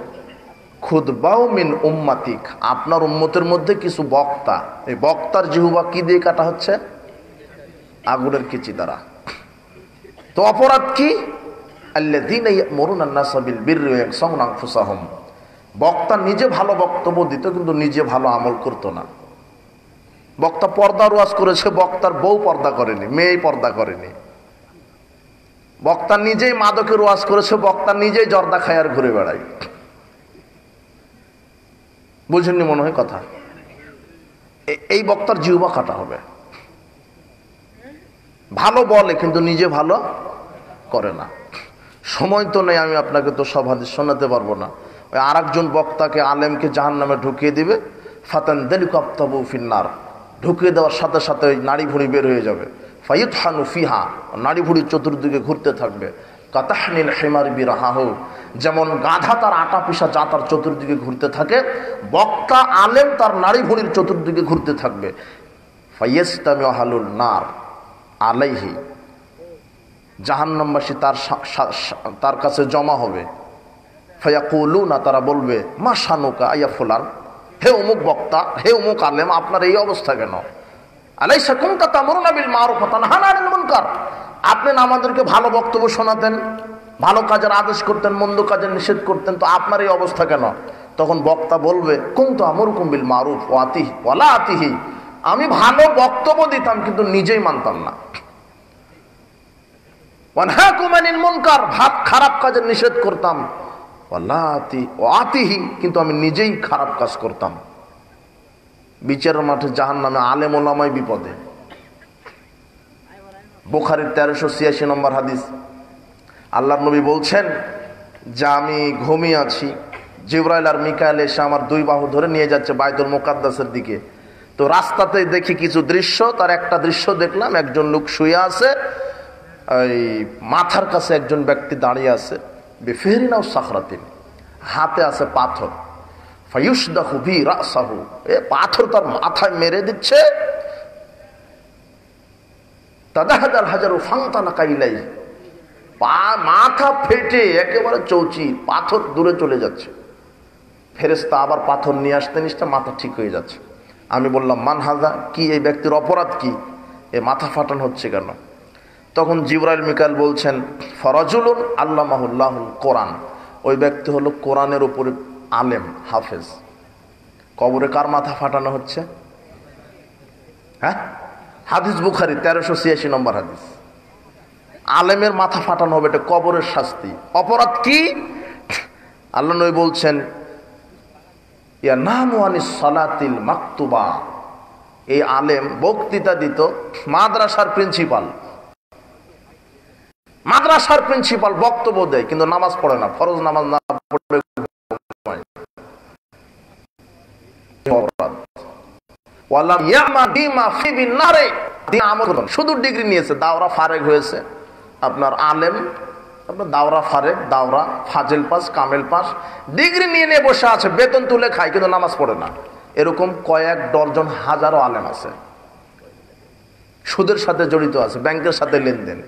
খুদবাউ মিন উম্মাতিক, আপনার উম্মতের মধ্যে কিছু বক্তা, এই বক্তার জিহ্বা কি দিয়ে কাটা হচ্ছে? আগুনের কেচি দ্বারা। তো অপরাধ কি? আল্লাযীনা ইয়া'মুরুনা আন-নাসা বিল বিররি ওয়া ইয়ানসাউনা আনফুসাহুম, বক্তা নিজে ভালো বক্তব্য দিত কিন্তু নিজে ভালো আমল করত না। বক্তা পর্দার ওয়াজ করেছে, বক্তার বউ পর্দা করেনি, মেয়ে পর্দা করেনি। বক্তা নিজেই মাদকের ওয়াজ করেছে, বক্তা নিজেই জর্দা খায় আর ঘুরে বেড়ায়। বুঝেননি মনে হয় কথা? এই বক্তার জিহ্বা কাটা হবে। ভালো বলে কিন্তু নিজে ভালো করে না। সময় তো নেই, আমি আপনাকে তো সব হাদিস শোনাতে পারবো না। ওই আর একজন বক্তাকে, আলেমকে জাহান্নামে ঢুকিয়ে দিবে, ফাতান দেলিকাপ্তাবু ফিন্নার, ঢুকিয়ে দেওয়ার সাথে সাথে ওই নাড়ি ভুঁড়ি বের হয়ে যাবে। ফায়ুতহানু ফিহা, নাড়ি ভুঁড়ির চতুর্দিকে ঘুরতে থাকবে। কাতাহনিল হিমার বিরাহাহু, যেমন গাধা তার আটা পিসা যা তার চতুর্দিকে ঘুরতে থাকে, বক্তা আলেম তার নাড়ি ভুঁড়ির চতুর্দিকে ঘুরতে থাকবে। ফাইয়াস্তামিউ আহলুন নার আলাইহি, জাহান্নামবাসী তার কাছে জমা হবে। ফায়াকুলুনা, তারা বলবে, মা শানুকা আইয়া ফুলান, হে অমুক বক্তা, হে অমুক আলেম, আপনার এই অবস্থা কেন? আলাইসা কুনতা তা'মুরুনা বিল মা'রুফ ওয়া তানহাউনা আনিল মুনকার, আপনি না আমাদেরকে ভালো বক্তব্য শোনাতেন, ভালো কাজের আদেশ করতেন, মন্দ কাজের নিষেধ করতেন, তো আপনার এই অবস্থা কেন? তখন বক্তা বলবে, কুনতু আমুরুকুম বিল মা'রুফ ওয়া আতিহি ওয়া লা আতিহি, আমি ভালো বক্তব্য দিতাম কিন্তু নিজেই মানতাম না। ওয়া নাহাকুম আনিল মুনকার, খারাপ কাজের নিষেধ করতাম, ওয়া লা আতিহি, কিন্তু আমি নিজেই খারাপ কাজ করতাম। বিচারের মাঠে জাহান্নামে আলেম ওলামাই বিপদে। বুখারীর 1386 নম্বর হাদিস, আল্লাহর নবী বলছেন যে আমি ঘুমিয়ে আছি, জিবরাইল আর মিকাইল এসে আমার দুই বাহু ধরে নিয়ে যাচ্ছে বাইতুল মুকাদ্দাসের দিকে। তো রাস্তাতে দেখি কিছু দৃশ্য, তার একটা দৃশ্য দেখলাম, একজন লোক শুয়ে আছে, এই মাথার কাছে একজন ব্যক্তি দাঁড়িয়ে আছে, বিফিরিন আও সাখরাতিন, হাতে আছে পাথর, ফায়ুশদাহু বি রাসাহু, এ পাথর তার মাথায় মেরে দিচ্ছে। তাদাহাদাল হাজারু ফান্তানাকা ইলাইহি, মাথা ফেটে একেবারে চৌচি, পাথর দূরে চলে যাচ্ছে। ফেরেশতা আবার পাথর নিয়ে আসতে নিতে মাথা ঠিক হয়ে যাচ্ছে। আমি বললাম, মান হাযা, কি এই ব্যক্তির অপরাধ কি, এ মাথা ফাটানো হচ্ছে কেন? তখন জিবরাইল মিকাইল বলছেন, ফরাজুলুন আল্লামাহুল্লাহুল কোরআন, ওই ব্যক্তি হলো কোরআনের উপরে আলেম, হাফেজ। কবরে কার মাথা ফাটানো হচ্ছে? হ্যাঁ, হাদিস বুখারী 1386 নম্বর হাদিস। আলেমের মাথা ফাটানো হবে, এটা কবরের শাস্তি। অপরাধ কি? আল্লাহ নবী বলছেন, ইয়া নামু আনিস সালাতিল মাকতুবা, এই আলেম বক্তৃতা দিত, মাদ্রাসার প্রিন্সিপাল, বক্তব্য দেয় কিন্তু নামাজ পড়ে না, ফরজ নামাজ না পড়ে শুধু ডিগ্রি নিয়েছে, দাওরা ফারেক হয়েছে, আপনার আলেম, আপনার দাওরা ফারেক, দাওরা ফাজেল পাস, কামেল পাস, ডিগ্রি নিয়ে নিয়ে বসে আছে, বেতন তুলে খায় কিন্তু নামাজ পড়ে না। এরকম কয়েক ডজন হাজারো আলেম আছে, সুদের সাথে জড়িত আছে, ব্যাংকের সাথে লেনদেন,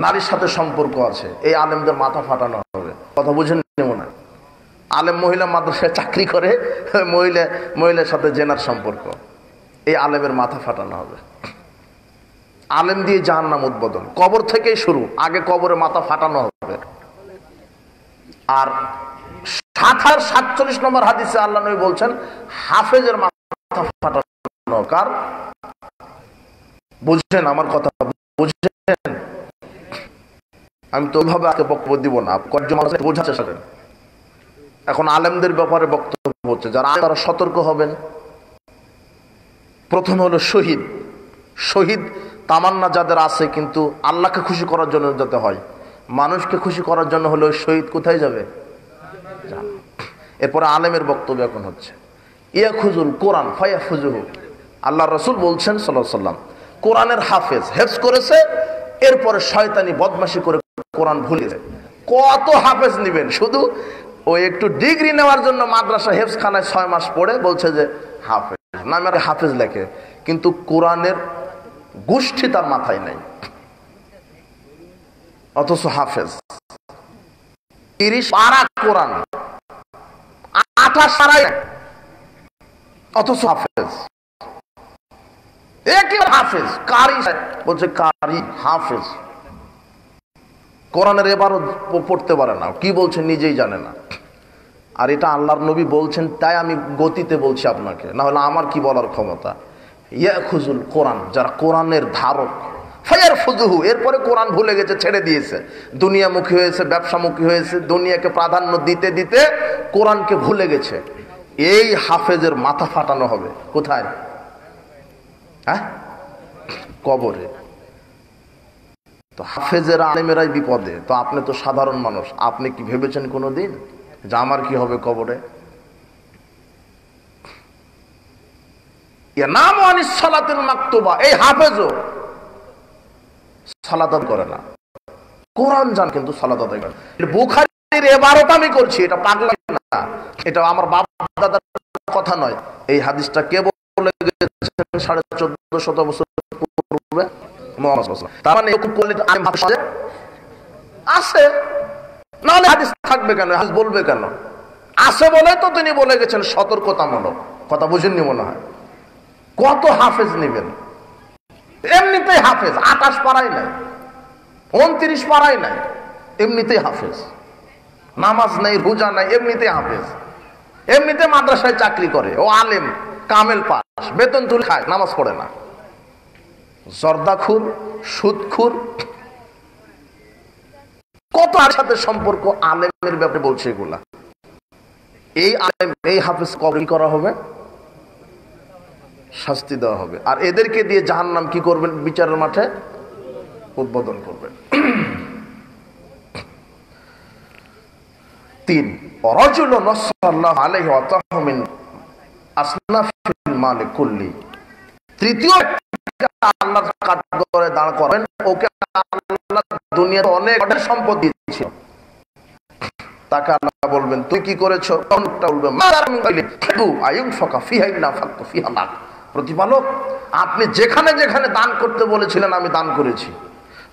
নারীর সাথে সম্পর্ক আছে। এই আলেমদের মাথা ফাটানো হবে। কথা বুঝেন মনে হয়? আলেম মহিলা মাদ্রাসায় চাকরি করে, মহিলার সাথে জেনার সম্পর্ক, এই আলেমের মাথা ফাটানো হবে। আলেম দিয়ে জাহান্নাম উদ্বোধন, কবর থেকেই শুরু, আগে কবরে মাথা ফাটানো হবে। আর 47 নম্বর হাদিসে আল্লাহ নবী বলছেন, হাফেজের মাথা ফাটানো কার? বুঝছেন আমার কথা? বুঝছেন? আমি তো ওইভাবে আগে বক্তব্য দিব না, বোঝার চেষ্টা করেন। এখন আলেমদের ব্যাপারে বক্তব্য হচ্ছে, যারা তারা সতর্ক হবেন। প্রথম হলো শহীদ তামান্না যাদের আছে, কিন্তু আল্লাহকে খুশি করার জন্য যাতে হয়, মানুষকে খুশি করার জন্য হলো শহীদ কোথায় যাবে? এরপরে আলেমের বক্তব্য এখন হচ্ছে, ইয়াখুজুল কোরআন ফায়াফুজুহু, আল্লাহ রাসূল বলছেন সাল্লাল্লাহু আলাইহি ওয়াসাল্লাম, কোরআনের হাফেজ, হেফজ করেছে, এরপরে শয়তানি বদমাশি করে কোরআন ভুলে যায়। কত হাফেজ নেবেন? শুধু ওই একটু ডিগ্রি নেওয়ার জন্য মাদ্রাসা হেফজখানায় 6 মাস পড়ে বলছে যে হাফেজ, নামে হাফেজ লেখে, কিন্তু কোরআনের গোষ্ঠী তার মাথায় নাই, অথচ হাফেজ। 30 পারা কোরআন, 28 সারাই, অথচ হাফেজ। একেবারে হাফেজ, কারি বলছে, কারি হাফেজ, কোরআনের এবারও পড়তে পারে না, কি বলছে নিজেই জানে না। আর এটা আল্লাহর নবী বলছেন, তাই আমি গতিতে বলছি আপনাকে, না হলে আমার কি বলার ক্ষমতা। ইয়াখুজুল কোরআন, যারা কোরআনের ধারক, ফায়ারফুজুহু, এরপরে কোরআন ভুলে গেছে, ছেড়ে দিয়েছে, দুনিয়ামুখী হয়েছে, ব্যবসামুখী হয়েছে, দুনিয়াকে প্রাধান্য দিতে দিতে কোরআনকে ভুলে গেছে। এই হাফেজের মাথা ফাটানো হবে কোথায়? হ্যাঁ, কবরে। তো হাফেজের আলেমেরাই বিপদে। তো আপনি তো সাধারণ মানুষ, আপনি কি ভেবেছেন কোনোদিন যে আমার কি হবে কবরে? নামু আনিস সালাতিল মাকতুবা, এই হাফেজও সালাত করে না, কোরআন জান কিন্তু সালাত আদায় করে। বুখারীর এবারটা আমি করছি, এটা পাগলা না, এটা আমার বাপ দাদার কথা নয়। এই হাদিসটা কে বলে গেছেন 1450 বছর পূর্বে? মুহাম্মদ সাল্লাল্লাহু আলাইহি ওয়াসাল্লাম। তার মানে এরকম কোয়ালিটি আলেম হাফেজ আছে, নাহলে হাদিস থাকবে কেন, হাদিস বলবে কেন? আছে বলে তো তিনি বলে গেছেন সতর্কতামূলক কথা। বুঝেননি মনে হয়? কত হাফেজ নেবেন? এমনিতেই হাফেজ 28 পারাই নাই, 29 পারাই নাই, এমনিতেই হাফেজ। নামাজ নেই, রোজা নাই, এমনিতেই হাফেজ। এমনিতে মাদ্রাসায় চাকরি করে, ও আলেম কামেল পাস, বেতন তুলে খায়, নামাজ পড়ে না। জর্দাখুর, সুদখুর, কত আর সাথে সম্পর্ক আলেমের ব্যাপারে বলছে এগুলা। এই আলেম, এই হাফেজ কবর করা হবে, শাস্তি দেওয়া হবে। আর এদেরকে দিয়ে জাহান্নাম কি করবেন? বিচারের মাঠে উদ্বোধন করবেন। 3 রাজুল নাসাল্লাহু আলাইহি ওয়া তাআলা মিন আসনাফিল মাল কুল্লি। তৃতীয় আল্লাহর কাঠগড়ায় দাঁড় করেন, ওকে আল্লাহ দুনিয়াতে অনেক সম্পদ দিয়েছিল। তাকে আল্লাহ বলবেন তুই কি করেছো? প্রতিপালক, আপনি যেখানে যেখানে দান করতে বলেছিলেন আমি দান করেছি।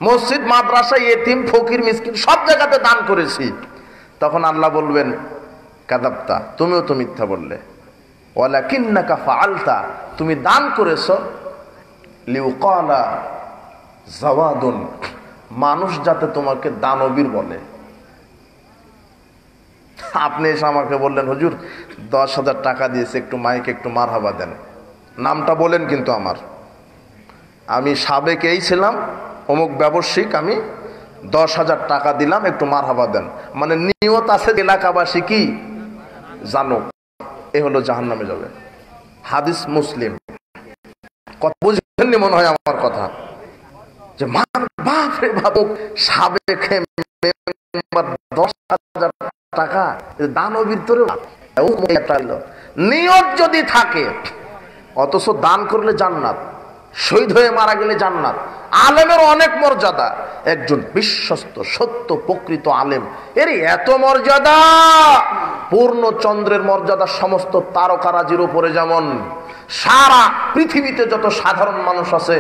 মসজিদ, মাদ্রাসা, ইয়েতিম, ফকির, মিসকিন সব জায়গাতে দান করেছি। তখন আল্লাহ বলবেন কাযাবতা, তুমিও তো মিথ্যা বললে। ওয়ালাকিন্নাকা ফাআলতা, তুমি দান করেছো লিউকালা জাওয়াদুন, মানুষ যাতে তোমাকে দানবীর বলে। আপনি এসে আমাকে বললেন হুজুর 10,000 টাকা দিয়েছে, একটু মাইকে একটু মারহাবা দেন। নামটা বলেন কিন্তু আমার, আমি সাবেক এই ছিলাম, অমুক ব্যবসায়িক, আমি 10,000 টাকা দিলাম, একটু মারহাবা দেন। মানে নিয়ত আছে এলাকাবাসী কি জানো, এ হলো জাহান্নামে যাবে। হাদিস মুসলিম। কথা বুঝেননি মনে হয় আমার কথা, যে বাপ রে বাপ, সাবেক 10,000 টাকা দানবীর তোরে। নিয়ত যদি থাকে, অথচ দান করলে জান্নাত, শহীদ হয়ে মারা গেলে জান্নাত। আলেমের অনেক মর্যাদা। একজন বিশ্বস্ত সত্য প্রকৃত আলেম, এর এত মর্যাদা, পূর্ণ চন্দ্রের মর্যাদা সমস্ত তারকারাজির উপরে যেমন, সারা পৃথিবীতে যত সাধারণ মানুষ আছে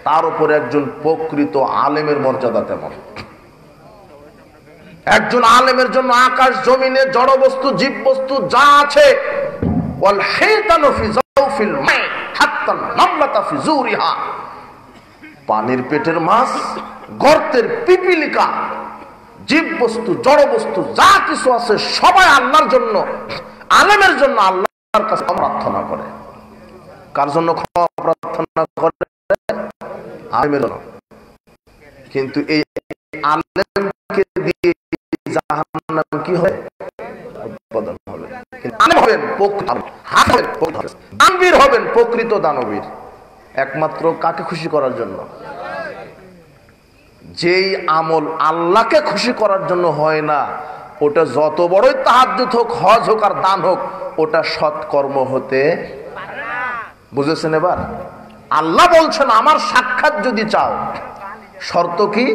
তার উপরে একজন প্রকৃত আলেমের মর্যাদা তেমন। একজন আলেমের জন্য আকাশ জমিনে জড় বস্তু জীব বস্তু যা আছে, পানির পেটের মাছ, গর্তের পিপিলিকা, জীব বস্তু জড় বস্তু যা কিছু আছে সবাই আল্লাহর জন্য, আলেমের জন্য আল্লাহর কাছে প্রার্থনা করে। কার জন্য ক্ষমা প্রার্থনা করে? আলেমের জন্য। কিন্তু এই আলেমকে দিয়ে জাহান্নাম কি হয়? উৎপাদন হবে। দানবীর হবেন, প্রকৃত দানবীর, একমাত্র কাকে খুশি করার জন্য? যেই আমল আল্লাহকে খুশি করার জন্য হয় না, ওটা যত বড়ই তাহাজ্জুদ হোক, হজ হোক আর দান হোক, ওটা সৎকর্ম হতে। বুঝেছেন এবার? আল্লাহ বলছেন আমার সাক্ষাৎ যদি চাও, শর্ত কি?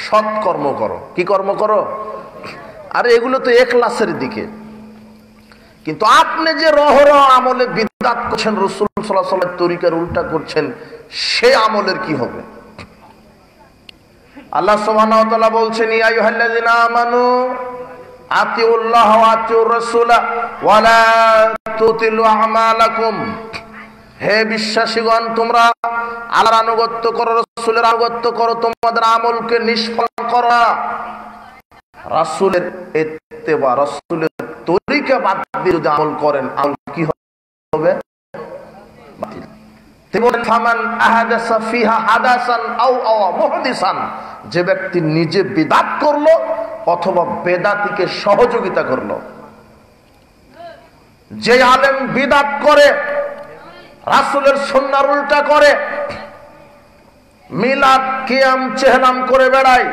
সৎকর্ম করো। কি কর্ম করো? আরে এগুলো তো ইখলাসের দিকে। কিন্তু আপনি যে রহরহ আমলে বিদআত করছেন, রাসূল সাল্লাল্লাহু আলাইহি ওয়াসাল্লামের তরিকার উল্টা করছেন, সে আমলের কি হবে? আল্লাহ সুবহানাহু ওয়া তাআলা বলছেন ইয়া আইয়ুহাল্লাযিনা আমানু আতিউল্লাহ ওয়া আতিউর রাসূলা ওয়া লা তুতিলু আমালাকুম। হে বিশ্বাসীগণ, তোমরা আল্লাহর আনুগত্য করো, রাসূলের আনুগত্য করো, তোমাদের আমলকে নিষ্ফল করো না। রাসূলের ইত্তেবা, রাসূলের তরিকা বাদ দিয়ে যদি আমল করেন, আমল কি হবে? বাতিল। ফামান আহাদাসা ফিহা হাদাসান আও মুহদিসান, যে ব্যক্তি নিজে বিদআত করলো অথবা বেদাতীকে সহযোগিতা করলো। যে আলেম বিদআত করে, রাসূলের সুন্নাহর উল্টা করে, মিলাদ কিয়াম চেহলাম করে বেড়ায়,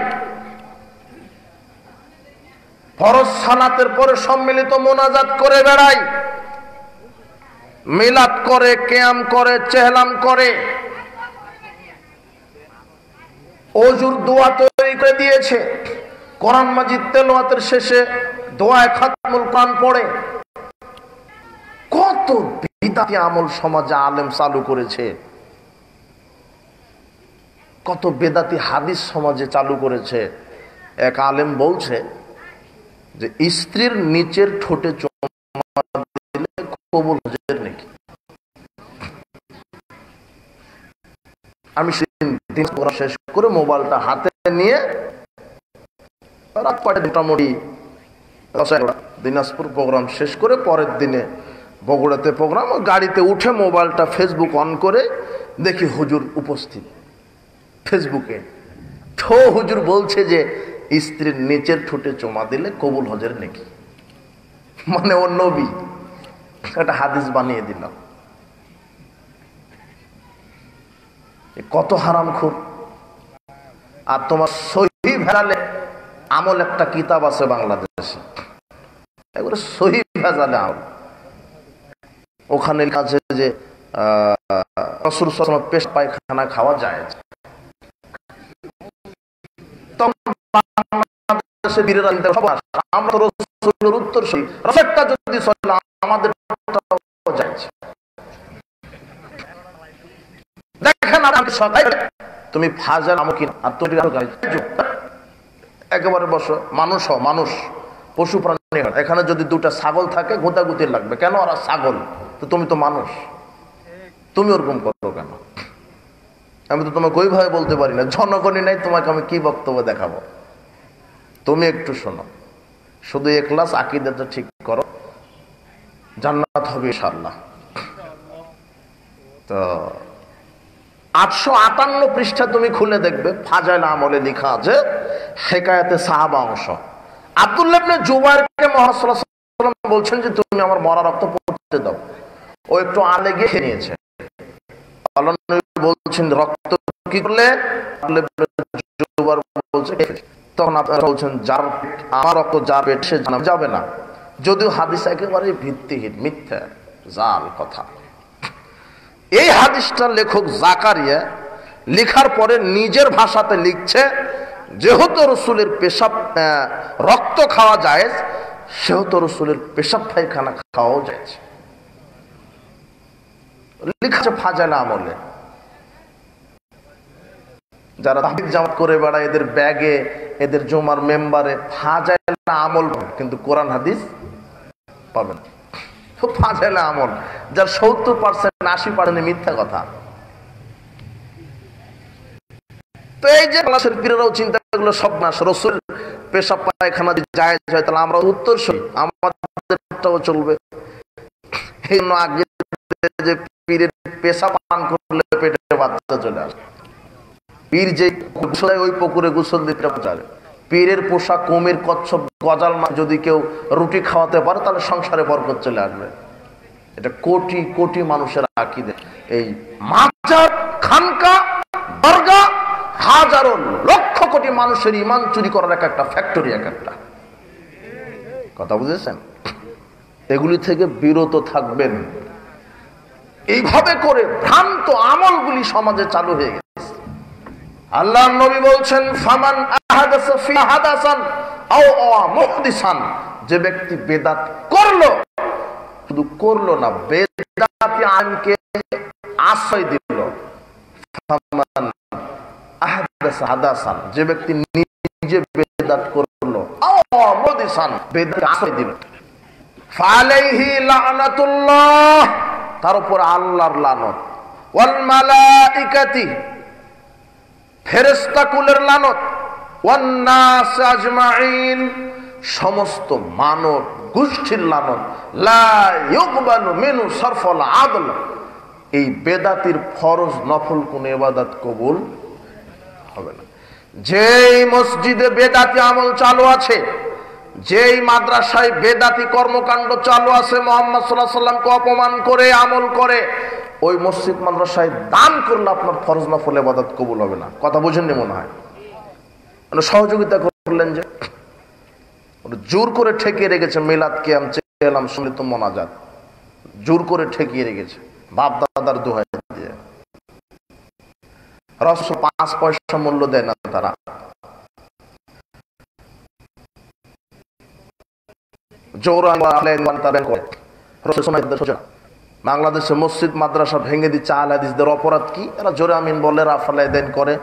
ফরজ সালাতের পরে সম্মিলিত মোনাজাত করে বেড়ায়, মিলাদ করে, কিয়াম করে, চেহলাম করে, ওযুর দোয়া তৈরি করে দিয়েছে, কোরআন মাজিদ তেলাওয়াতের শেষে দোয়ায়ে খাতমুল কোরআন পড়ে। কত বিদআতি আমল সমাজে আলেম চালু করেছে। কত বেদাতি হাদিস সমাজে চালু করেছে। এক আলেম বলছে যে স্ত্রীর নিচের ঠোঁটে চুমা দিলে কবুল হজের নাকি। আমি সেদিন শেষ করে মোবাইলটা হাতে নিয়ে রাত মোটামুটি দিনাজপুর প্রোগ্রাম শেষ করে পরের দিনে বগুড়াতে প্রোগ্রাম, গাড়িতে উঠে মোবাইলটা ফেসবুক অন করে দেখি হুজুর উপস্থিত ফেসবুকে। তো হুজুর বলছে যে স্ত্রীর নিচের ঠোঁটে চুমা দিলে কবুল হজের নাকি। মানে ও নবী একটা হাদিস বানিয়ে দিলাম। কত হারাম খুব। আর তোমার সহিহ ভেজালে আমল একটা কিতাব আছে বাংলাদেশে, একবারে সহিহ ভেজালে আমল। ওখানে লেখা আছে যে রাসূল সাল্লাল্লাহু আলাইহি ওয়াসাল্লাম পেশাব পায়খানা খাওয়া যায়। আমরা রাসূলের উত্তর সেই রাসূলটা যদি আমাদের দেখেন তুমি ফাজাল আমকি আর তুমি একেবারে বসো। মানুষ পশু প্রাণী, এখানে যদি দুটা ছাগল থাকে গোতাগুতি লাগবে কেন? ওরা ছাগল, তো তুমি তো মানুষ, তুমি ওরকম করো কেন? আমি তো তোমাকে ওইভাবে বলতে পারি না, জনগণই নাই, তোমাকে আমি কি বক্তব্য দেখাবো? তুমি একটু শোনো, শুধু ইখলাস আকীদাটা ঠিক করো, জান্নাত হবে ইনশাআল্লাহ। তো 858 পৃষ্ঠা তুমি খুলে দেখবে, ফাজাইল আমলে লেখা আছে হেকায়াতে সাহাবা অংশ। আব্দুল্লাহ ইবনে জুবাইরকে মুহাম্মদ সাল্লাল্লাহু আলাইহি ওয়াসাল্লাম বলছেন যে তুমি আমার মরা রক্ত পড়তে দাও। ও একটু আলেগে খেয়ে নিয়েছে। আল্লাহ নবী বলছেন রক্ত কি করলে? জুবাইর বলছে তখন আপনারা বলছেন যার আমার রক্ত যার পেট সে জানা যাবে না। যদিও হাদিস একেবারে ভিত্তিহীন, মিথ্যা, জাল কথা। এই হাদিসটার লেখক জাকারিয়া লেখার পরে নিজের ভাষাতে লিখছে যেহেতু রসুলের পেশাব রক্ত খাওয়া যায়, সেহেতু রসুলের পেশাব পায়খানা খাওয়াও যায়। লিখছে ফাজাইল আমলে। যারা তাবলীগ জামাত করে বেড়ায় এদের ব্যাগে, এদের জমার মেম্বারে ফাজাইল আমল, কিন্তু কোরআন হাদিস পাবেন। ফাজাইল আমল যার 70% 80% মিথ্যা কথা। তো এই যে ক্লাসের পীরেরাও চিন্তা করলো সব নাশ, রসুল পেশাব পায়খানা জায়েজ হয় তাহলে আমরা উত্তরসূরি, আমাদেরটাও চলবে। এই জন্য আগে যে পীরের পেশাব পান করলে পেটে বাচ্চা চলে আসে, পীর যে ওই পুকুরে গোসল দিতে পারে, পীরের পোষা কুমির কচ্ছপ গজাল মা যদি কেউ রুটি খাওয়াতে পারে তাহলে সংসারে বরকত চলে আসবে। এটা কোটি কোটি মানুষের আকীদা। এই মাজার, খানকা, দরগা হাজারো লক্ষ কোটি মানুষের ঈমান চুরি করার একটা ফ্যাক্টরি, একটা কথা বুঝেছেন? এগুলি থেকে বিরত থাকবেন। এইভাবে করে ভ্রান্ত আমলগুলি সমাজে চালু হয়ে গেছে। আল্লাহর নবী বলছেন ফামান আহাদাসা ফি হাদাসান আও মুহদিসান, যে ব্যক্তি বেদাত করলো, শুধু করলো না বেদাতি আইনকে আশ্রয় দিল। ফামান আহাদাসা হাদাসান, যে ব্যক্তি নিজে বেদাত করলো, আও মুহদিসান বেদাতকে আশ্রয় দিল, ফালাইহি লানাতুল্লাহ, তার উপর আল্লাহর লানত, ওয়াল মালাইকাতি, ফেরেশতা কুলের লানত, ওয়ান নাস আজমাইন, সমস্ত মানব গোষ্ঠীর লানত, লা ইউকবালু মিনহু সারফুল আদল, এই বেদাতির ফরজ নফল কোন ইবাদত কবুল হবে না। যেই মসজিদে বেদাতি আমল চালু আছে, যেই মাদ্রাসায় বেদাতি কর্মকাণ্ড চালু আছে, মুহাম্মদ সাল্লাল্লাহু আলাইহি ওয়াসাল্লামকে অপমান করে আমল করে, ওই মসজিদ মাদ্রাসায় দান করলে আপনার ফরজ নফল ইবাদত কবুল হবে না। কথা বুঝেননি মনে হয়? মানে সহযোগিতা করলেন যে জোর করে ঠেকিয়ে রেখেছে মিলাদ কিয়াম চেলাম সুন্নত মোনাজাত, জোর করে ঠেকিয়ে রেখেছে বাপ দাদার দোহাই দিয়ে। রাসূল 5 পয়সা মূল্য দেয় না তারা। বাংলাদেশে মসজিদ মাদ্রাসা ভেঙে দিচ্ছে আহলে হাদিসদের অপরাধ কি? এরা জোরে আমিন বলে, রাফালে দেন করে,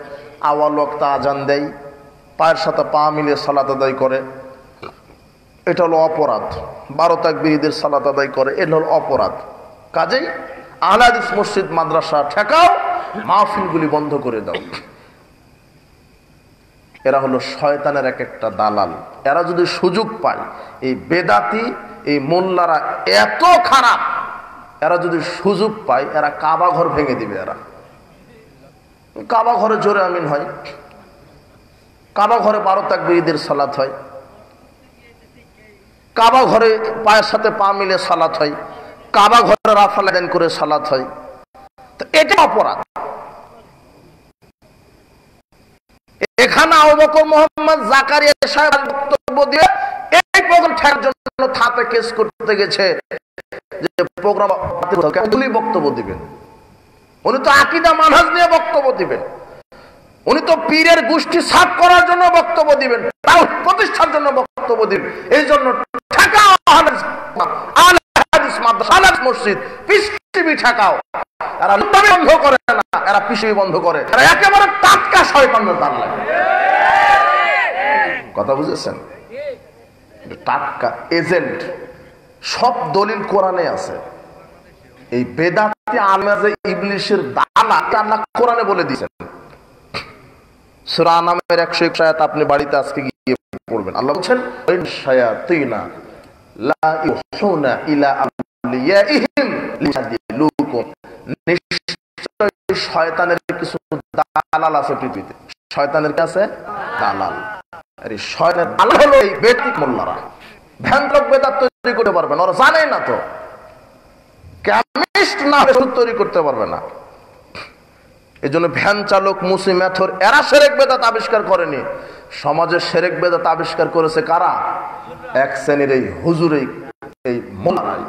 আওয়াল ওয়াক্তে আজান দেয়, পায়ের সাথে পা মিলিয়ে সালাত আদায় করে, এটা হলো অপরাধ। 12 তাকবীর ঈদের সালাত আদায় করে, এটা হলো অপরাধ। কাজেই আহলে হাদিস মসজিদ মাদ্রাসা ঠেকাও, মাহফিলগুলি বন্ধ করে দাও। এরা হলো শয়তানের এক একটা দালাল। এরা যদি সুযোগ পায়, এই বেদাতি এই মোল্লারা এত খারাপ, এরা যদি সুযোগ পায় এরা কাবা ঘর ভেঙে দিবে। এরা কাবা ঘরে জোরে আমিন হয়, কাবা ঘরে 12 তাকবীর ঈদের সালাত হয়, কাবা ঘরে পায়ের সাথে পা মিলে সালাত হয়, কাবা ঘরে রাফাল আদান করে সালাত হয়। তো এটা অপরাধ। এখানে আবু বকর মোহাম্মদ জাকারিয়া সাহেব বক্তব্য দিয়ে এই প্রোগ্রাম ঠেকার জন্য থাপে কেস করতে গেছে যে প্রোগ্রাম উনি বক্তব্য দিবেন, উনি তো আকীদা মানহাজ নিয়ে বক্তব্য দিবেন, উনি তো পীরের গোষ্ঠী সাফ করার জন্য বক্তব্য দিবেন, তাওহীদ প্রতিষ্ঠার জন্য বক্তব্য দিবেন। এই জন্য ঠেকাও আহলে হাদিস মাদ্রাসা, আহলে হাদিস মসজিদ, পিস টিভি ঠেকাও। এরা লুটামি বন্ধ করে না, এরা পিসিবি বন্ধ করে, এরা একেবারে টাটকা শয়তানের দান লাগে। কথা বুঝেছেন? টাটকা এজেন্ট। সব দলিল কোরআনে আছে। এই বেদাতি আলমাজে ইবলিশের দালা আল্লাহ কোরআনে বলে দিয়েছেন। সূরা আনামের 101 আয়াত আপনি বাড়িতে আজকে গিয়ে পড়বেন। আল্লাহ বলেন শায়াতিনা লা ইউহুনা ইলা আউলিয়াইহিম লিয়াদিলুকুম। নিশ্চয় শয়তানের কিছু দালাল আছে পৃথিবীতে। শয়তানের কাছে দালাল। আরে শয়তানের দালাল হলো এই বেদাতি মোল্লারা। ভ্যানলোক বেদাত তৈরি করতে পারবে না, ওরা জানে না। তো কেমিস্ট না হলে তৈরি করতে পারবে না। এই জন্য ভ্যান চালক, মুসি মেথর, এরা শিরক বেদাত আবিষ্কার করেনি। সমাজের শিরক বেদাত আবিষ্কার করেছে কারা? এক শ্রেণীর এই হুজুর, এই মোল্লারাই।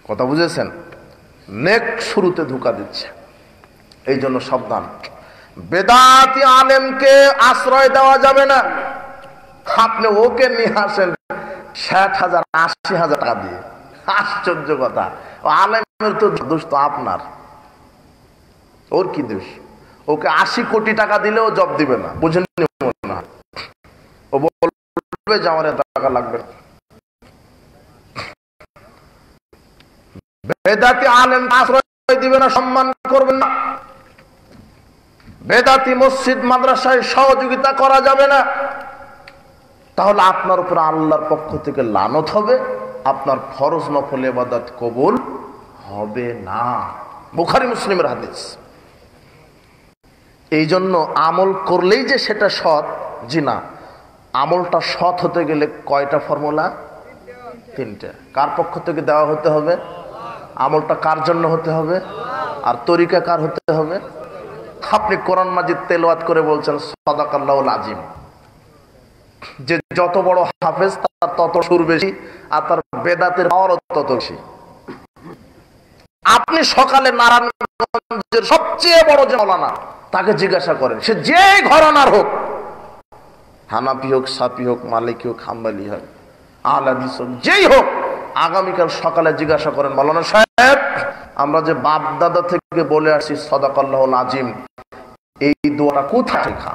কথা বুঝেছেন? নেক শুরুতে ধোঁকা দিচ্ছে। এই জন্য সাবধান। বেদাতি আলেমকে আশ্রয় দেওয়া যাবে না। আপনি ওকে নিয়ে আসেন 60,000 80,000 টাকা দিয়ে, আশ্চর্য কথা। আলেমের তো দোষ তো আপনার, ওর কি দোষ? ওকে 80 কোটি টাকা দিলেও জব দিবে না, বুঝেন না? ও বলবে যে আমার টাকা লাগবে। বেদাতি আলেম আশ্রয় দিবে না, সম্মান করবেন না। বেদাতি মসজিদ মাদ্রাসায় সহযোগিতা করা যাবে না। তাহলে আপনার উপর আল্লাহর পক্ষ থেকে লানত হবে, আপনার ফরজ নফল ইবাদত কবুল হবে না। বুখারী মুসলিমের হাদিস। এই জন্য আমল করলেই যে সেটা সৎ, জি না। আমলটা সৎ হতে গেলে কয়টা ফর্মুলা? 3টে। কার পক্ষ থেকে দেওয়া হতে হবে? আমলটা কার জন্য হতে হবে? আর তরিকা কার হতে হবে? আপনি কোরআন মাজিদ তেলাওয়াত করে বলছেন সাদাকাল্লাহুল আযীম, যে যত বড় হাফেজ তার তত সুর বেশি, আর তার বেদাতের পাওয়ার তত বেশি। আপনি সকালে নারায়ণগঞ্জের সবচেয়ে বড় যে মাওলানা, তাকে জিজ্ঞাসা করেন, সে যে ঘরানার হোক, হানাফি হোক, সাফি হোক, মালিকি হোক, হাম্বলি হোক, আহলে হাদিস হোক, যেই হোক, আগামীকাল সকালে জিজ্ঞাসা করেন, মাওলানা সাহেব আমরা যে বাপ দাদা থেকে বলে আসছি সাদাকাল্লাহুল আযীম, এই দোয়াটা কোথায় লেখা?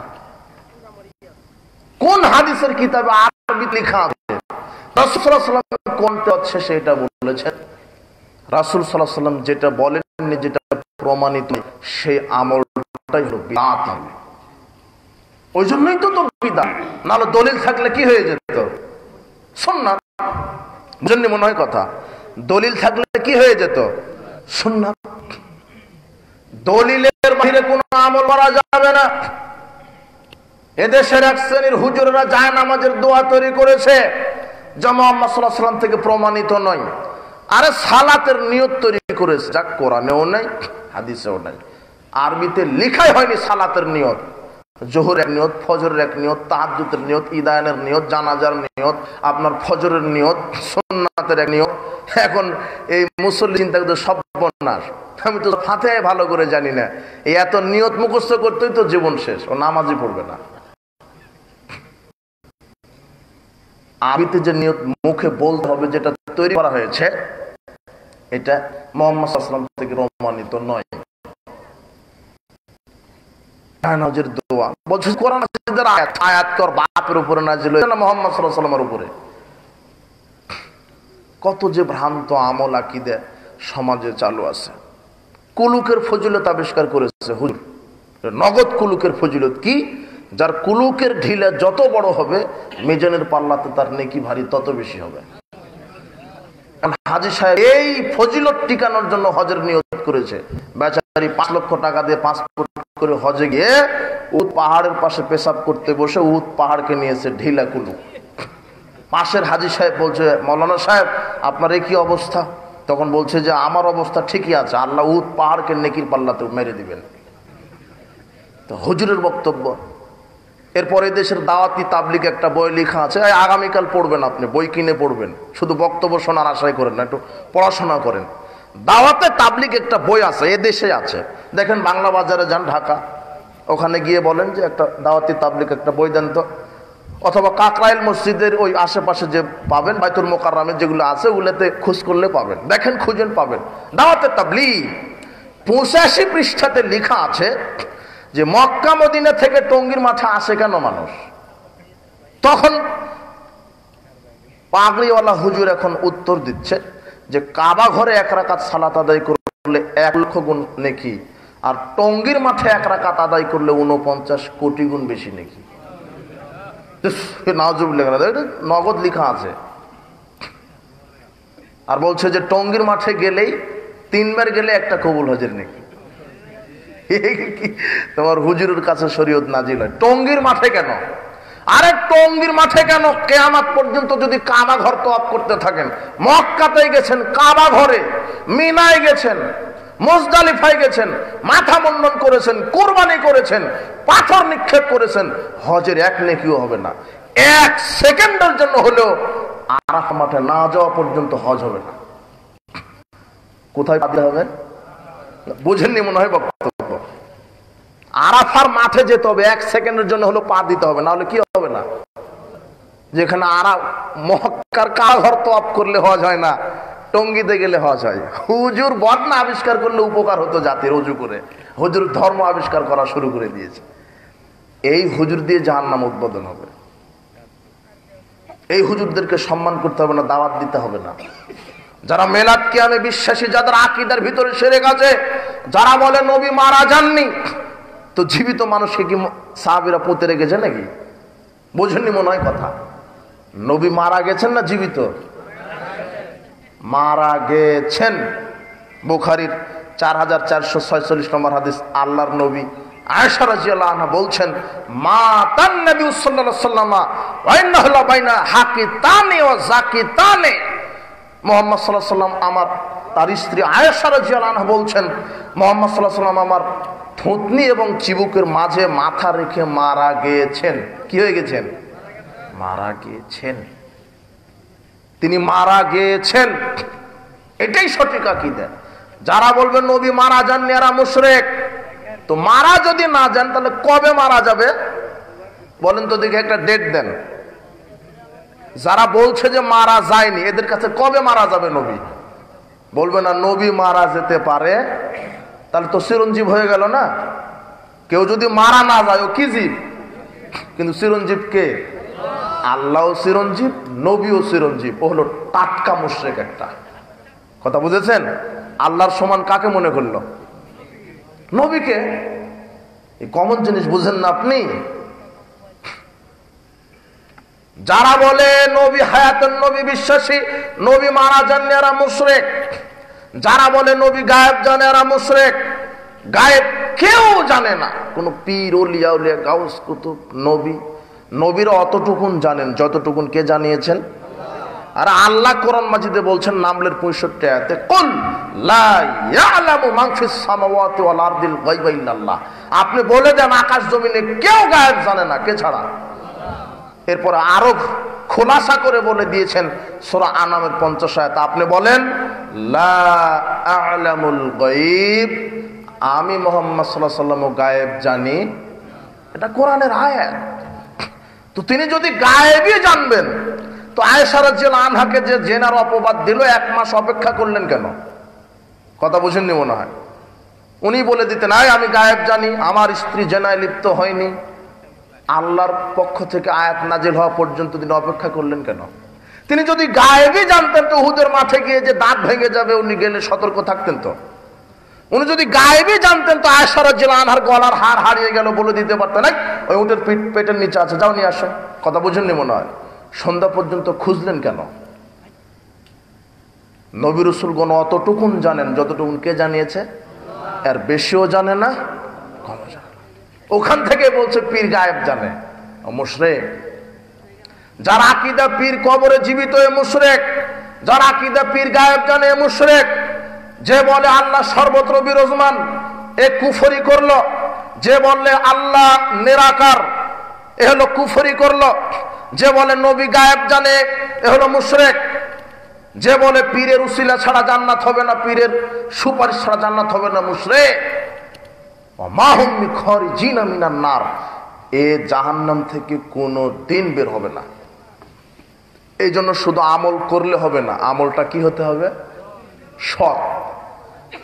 কোন হাদিসের কিতাবে আরবিতে লেখা আছে? রাসূল সাল্লাল্লাহু আলাইহি ওয়াসাল্লাম কোনটা হচ্ছে সেটা বলেছেন। রাসূল সাল্লাল্লাহু আলাইহি ওয়াসাল্লাম যেটা বলেননি, যেটা প্রমাণিত, সেই আমলটাই হলো বিদআত। ওই জন্যই তো বিদআত। নাহলে দলিল থাকলে কি হয়ে যেত? সুন্নাত। বুঝেননি মনে হয় কথা? দলিল থাকলে কি হয়ে যেত? সুন্নাত। দলিলের বাইরে কোনো আমল করা যাবে না। এদেশের এক শ্রেণীর হুজুরেরা যায় নামাজের দোয়া তৈরি করেছে, যা মুহাম্মদ সাল্লাল্লাহু আলাইহি ওয়াসাল্লাম থেকে প্রমাণিত নয়। আরে সালাতের নিয়ত তৈরি করেছে, যা কোরআনেও নাই, হাদিসেও নাই। আরবিতে লেখাই হয়নি সালাতের নিয়ত। জোহরের এক নিয়ত, ফজরের এক নিয়ত, তাহাজ্জুদের নিয়ত, ইদানের নিয়ত, জানাজার নিয়ত, আপনার ফজরের নিয়ত, সুন্নাতের এক নিয়ত। এখন এই মুসল্লি চিন্তা করতে সর্বনাশ, আমি তো ফাতিহা ভালো করে জানি না, এই এত নিয়ত মুখস্থ করতেই তো জীবন শেষ, ও নামাজই পড়বে না। আরবিতে যে নিয়ত মুখে বলতে হবে, যেটা তৈরি করা হয়েছে, এটা মুহাম্মদ সাল্লাল্লাহু আলাইহি ওয়াসাল্লাম থেকে প্রমাণিত নয়। নামাজের দোয়া বলছে কোরআন হাদিসের আয়াত, আয়াত কি ওর বাপের উপরে নাযিল হয়েছে না মুহাম্মদ সাল্লাল্লাহু আলাইহি ওয়াসাল্লামের উপরে? কত যে ভ্রান্ত আমল আকীদা সমাজে চালু আছে। কুলুকের ফজিলত আবিষ্কার করেছে হুজুর, নগদ কুলুকের ফজিলত কি? যার কুলুকের ঢিলা যত বড় হবে মিজানের পাল্লাতে তার নেকি ভারী তত বেশি হবে। হাজী সাহেব এই ফজিলত টিকানোর জন্য হজের নিয়ত করেছে, বেচারি 5 লক্ষ টাকা দিয়ে পাসপোর্ট করে হজে গিয়ে উদ পাহাড়ের পাশে পেশাব করতে বসে উদ পাহাড়কে নিয়েছে ঢিলা কুলু। পাশের হাজী সাহেব বলছে, মৌলানা সাহেব আপনার এই কি অবস্থা? তখন বলছে যে আমার অবস্থা ঠিকই আছে, আল্লাহ উদ পাহাড়কে নেকির পাল্লাতে মেরে দিবেন। তো হুজুরের বক্তব্য। এরপরে দেশের দাওয়াতি তাবলিগ একটা বই লেখা আছে, আগামীকাল পড়বেন, আপনি বই কিনে পড়বেন, শুধু বক্তব্য শোনার আশাই করেন না, একটু পড়াশোনা করেন। দাওয়াতে তাবলিগ একটা বই আছে, এ দেশে আছে, দেখেন বাংলা বাজারে যান ঢাকা, ওখানে গিয়ে বলেন যে একটা দাওয়াতি তাবলিগ একটা বই দেন তো, অথবা কাকরাইল মসজিদের ওই আশেপাশে যে পাবেন বাইতুল মোকাররমে যেগুলো আছে ওগুলোতে খোঁজ করলে পাবেন, দেখেন খুঁজেন পাবেন। দাওয়াতে তাবলিগ 85 পৃষ্ঠাতে লেখা আছে যে মক্কা মদিনা থেকে টঙ্গীর মাঠে আসে কেন মানুষ। তখন পাগড়িওয়ালা হুজুর এখন উত্তর দিচ্ছে যে কাবা ঘরে 1 রাকাত সালাত আদায় করলে 1 লক্ষ গুণ নেকি, আর টঙ্গীর মাঠে 1 রাকাত আদায় করলে 49 কোটি গুণ বেশি নেকি। নগদ লেখা আছে। আর বলছে যে টঙ্গীর মাঠে গেলেই 3 বার গেলে একটা কবুল হজের নেকি। তোমার হুজুরের কাছে শরীয়ত নাজিল হয়। টঙ্গীর মাঠে কেন? আরে টঙ্গীর মাঠে কেন? কিয়ামত পর্যন্ত যদি কাবা ঘর তওয়াফ করতে থাকেন, মক্কাতে গেছেন কাবা ঘরে, মিনায় গেছেন, মুজদালিফায় গেছেন, মাথা মুন্ডন করেছেন, কুরবানি করেছেন, পাথর নিক্ষেপ করেছেন, হজের 1 নেকিও হবে না। 1 সেকেন্ডের জন্য হলেও আরাফা মাঠে না যাওয়া পর্যন্ত হজ হবে না। কোথায় পাবে হবে? বুঝেননি মনে হয় বক্তব্য। আরাফার মাঠে যেতে হবে, 1 সেকেন্ডের জন্য হলো পা দিতে হবে, না হলে কি হবে না? যেখানে মক্কার কাঘর তওয়াফ করলে হজ হয় না, টঙ্গিতে গেলে হজ হয়। হুজুর বদনা আবিষ্কার করলে উপকার হতো জাতির, রুজু করে হুজুর ধর্ম আবিষ্কার করা শুরু করে দিয়েছে। এই হুজুর দিয়ে জাহান্নাম উদ্বোধন হবে। এই হুজুরদেরকে সম্মান করতে হবে না, দাওয়াত দিতে হবে না। যারা মিলাদ কিয়ামে বিশ্বাসী, যাদের আকীদার ভিতরে শিরক আছে, যারা বলে নবী মারা যাননি, তো জীবিত মানুষকে কি সাহাবীরা পুঁতে রেখেছে নাকি? বোঝেননি মনে হয় কথা। নবী মারা গেছেন না জীবিত? মারা গেছেন। বুখারীর 4446 নম্বর হাদিস, আল্লাহর নবী আয়েশা রাদিয়াল্লাহু আনহা বলছেন, মা তান নবী সাল্লাল্লাহু আলাইহি ওয়াসাল্লাম ওয়া ইন্নাহু লা বাইনা হাকিতানি ওয়া যাকিতানি। মুহাম্মদ সাল্লাল্লাহু আলাইহি ওয়াসাল্লাম আমার, তার স্ত্রী আয়েশা রাদিয়াল্লাহু আনহা বলছেন, মুহাম্মদ সাল্লাল্লাহু আলাইহি ওয়াসাল্লাম আমার থুতনি এবং চিবুকের মাঝে মাথা রেখে মারা গিয়েছেন। কি হয়ে গেছেন? মারা গিয়েছেন। তিনি মারা গিয়েছেন, এটাই সঠিক আকীদা। যারা বলবেন নবী মারা যাননি এরা মুশরিক। তো মারা যদি না যান তাহলে কবে মারা যাবে বলেন তো দেখি, একটা ডেট দেন। যারা বলছে যে মারা যায়নি এদের কাছে কবে মারা যাবে নবী? বলবে না নবী মারা যেতে পারে, তাহলে তো চিরঞ্জীব হয়ে গেল না। কেউ যদি মারা না যায় ও কি জীব? কিন্তু চিরঞ্জীব কে? আল্লাহও চিরঞ্জীব, নবীও চিরঞ্জীব। ও হলো টাটকা মুশরিক একটা। কথা বুঝেছেন? আল্লাহর সমান কাকে মনে করলো? নবীকে। এই কমন জিনিস বুঝেন না আপনি? যারা বলে নবী হায়াতুন নবী বিশ্বাসী, নবী মারা যাননি এরা মুশরিক। যারা বলে নবী গায়েব জানে এরা মুশরিক। গায়েব কেউ জানে না, কোন পীর ওলিয়া উলিয়া গাউস কুতুব নবী, নবীরা অতটুকুন জানেন যতটুকুন কে জানিয়েছেন। আর আল্লাহ কোরআন মাজিদে বলছেন নামলের 65 আয়াতে, কুল লা ইয়ালামু মান ফিস সামাওয়াতি ওয়াল আরদিল গায়বা ইল্লাল্লাহ। আপনি বলে দেন আকাশ জমিনে কেউ গায়েব জানে না, কে ছাড়া। এরপর আরো খোলাসা করে বলে দিয়েছেন সূরা আনামের 50 আয়াত, আপনি বলেন লা আ'লামুল গায়ব, আমি মুহাম্মদ সাল্লাল্লাহু আলাইহি ওয়াসাল্লাম গায়েব জানি। এটা কোরআনের আয়াত। তো তিনি যদি গায়েবই জানবেন তো আয়েশা রাদিয়াল্লাহু আনহাকে যে জেনার অপবাদ দিল 1 মাস অপেক্ষা করলেন কেন? কথা বুঝেননি মনে হয়। উনি বলে দিতেন, আয় আমি গায়েব জানি, আমার স্ত্রী জেনায় লিপ্ত হয়নি। আল্লাহর পক্ষ থেকে আয়াত নাজিল হওয়া পর্যন্ত তিনি অপেক্ষা করলেন কেন? তিনি যদি গায়েবই জানতেন তো উহুদের মাঠে গিয়ে যে দাঁত ভেঙে যাবে উনি গেলে সতর্ক থাকতেন তো। উনি যদি গায়েবী জানতেন তো আয়েশা রাদিয়াল্লাহু আনহার গলার হার হারিয়ে গেল বলে দিতে পারতেন, ওই উটের পেটের নিচে আছে, যাও নিয়ে আসো। কথা বুঝেননি মনে হয়? সন্ধ্যা পর্যন্ত খুঁজলেন কেন? নবী রাসূলগণ অতটুকুন জানেন যতটুকুন কে জানিয়েছে, এর বেশিও জানে না, কমও জানে না। ওখান থেকে বলছে পীর গায়েব জানে। মুশরিক যার আকীদা পীর কবরে জীবিত, এ মুশরিক। যার আকীদা পীর গায়েব জানে, এ মুশরিক। যে বলে আল্লাহ সর্বত্র বিরাজমান, এ কুফরি করলো। যে বললে আল্লাহ নিরাকার, এ হলো কুফরি করলো। যে বলে নবী গায়েব জানে, এ হলো মুশরিক। যে বলে পীরের উসিলা ছাড়া জান্নাত হবে না, পীরের সুপারিশ ছাড়া জান্নাত হবে না, মুশরিক। মা হুম বিখারিজিনা মিনান নার, এ জাহান্নাম থেকে কোনো দিন বের হবে না। এই জন্য শুধু আমল করলে হবে না, আমলটা কি হতে হবে? সৎ।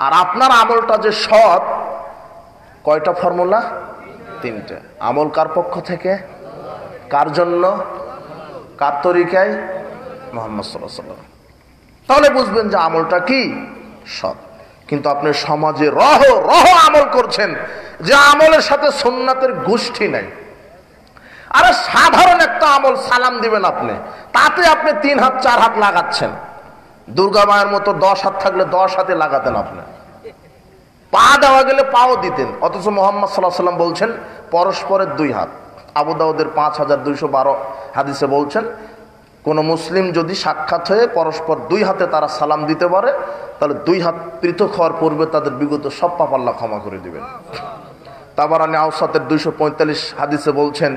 আর আপনার আমলটা যে সৎ, কয়টা ফর্মুলা? তিনটে। আমল কার পক্ষ থেকে, কার জন্য, কার তরিকায়? মুহাম্মদ সাল্লাল্লাহু আলাইহি ওয়াসাল্লাম। তাহলে বুঝবেন যে আমলটা কি সৎ। কিন্তু আপনি সমাজে রহ আমল করছেন, যে আমলের সাথে সুন্নাতের গোষ্ঠী নাই। আরে সাধারণ একটা আমল, সালাম দিবেন আপনি, তাতে আপনি 3 হাত 4 হাত লাগাচ্ছেন। দুর্গা মায়ের মতো 10 হাত থাকলে 10 হাতে লাগাতেন আপনি। পা দেওয়া গেলে পাও দিতেন। অথচ মুহাম্মদ সাল্লাল্লাহু আলাইহি ওয়াসাল্লাম বলছেন পরস্পরের 2 হাত। আবু দাউদের 5212 হাদিসে বলছেন, কোন মুসলিম যদি সাক্ষাৎ হয়ে পরস্পর 2 হাতে তারা সালাম দিতে পারে, তাহলে 2 হাত পৃথক হওয়ার পূর্বে তাদের বিগত সব পাপ আল্লাহ ক্ষমা করে দিবেন। তাবারানী আওসাতের 245 হাদিসে বলছেন,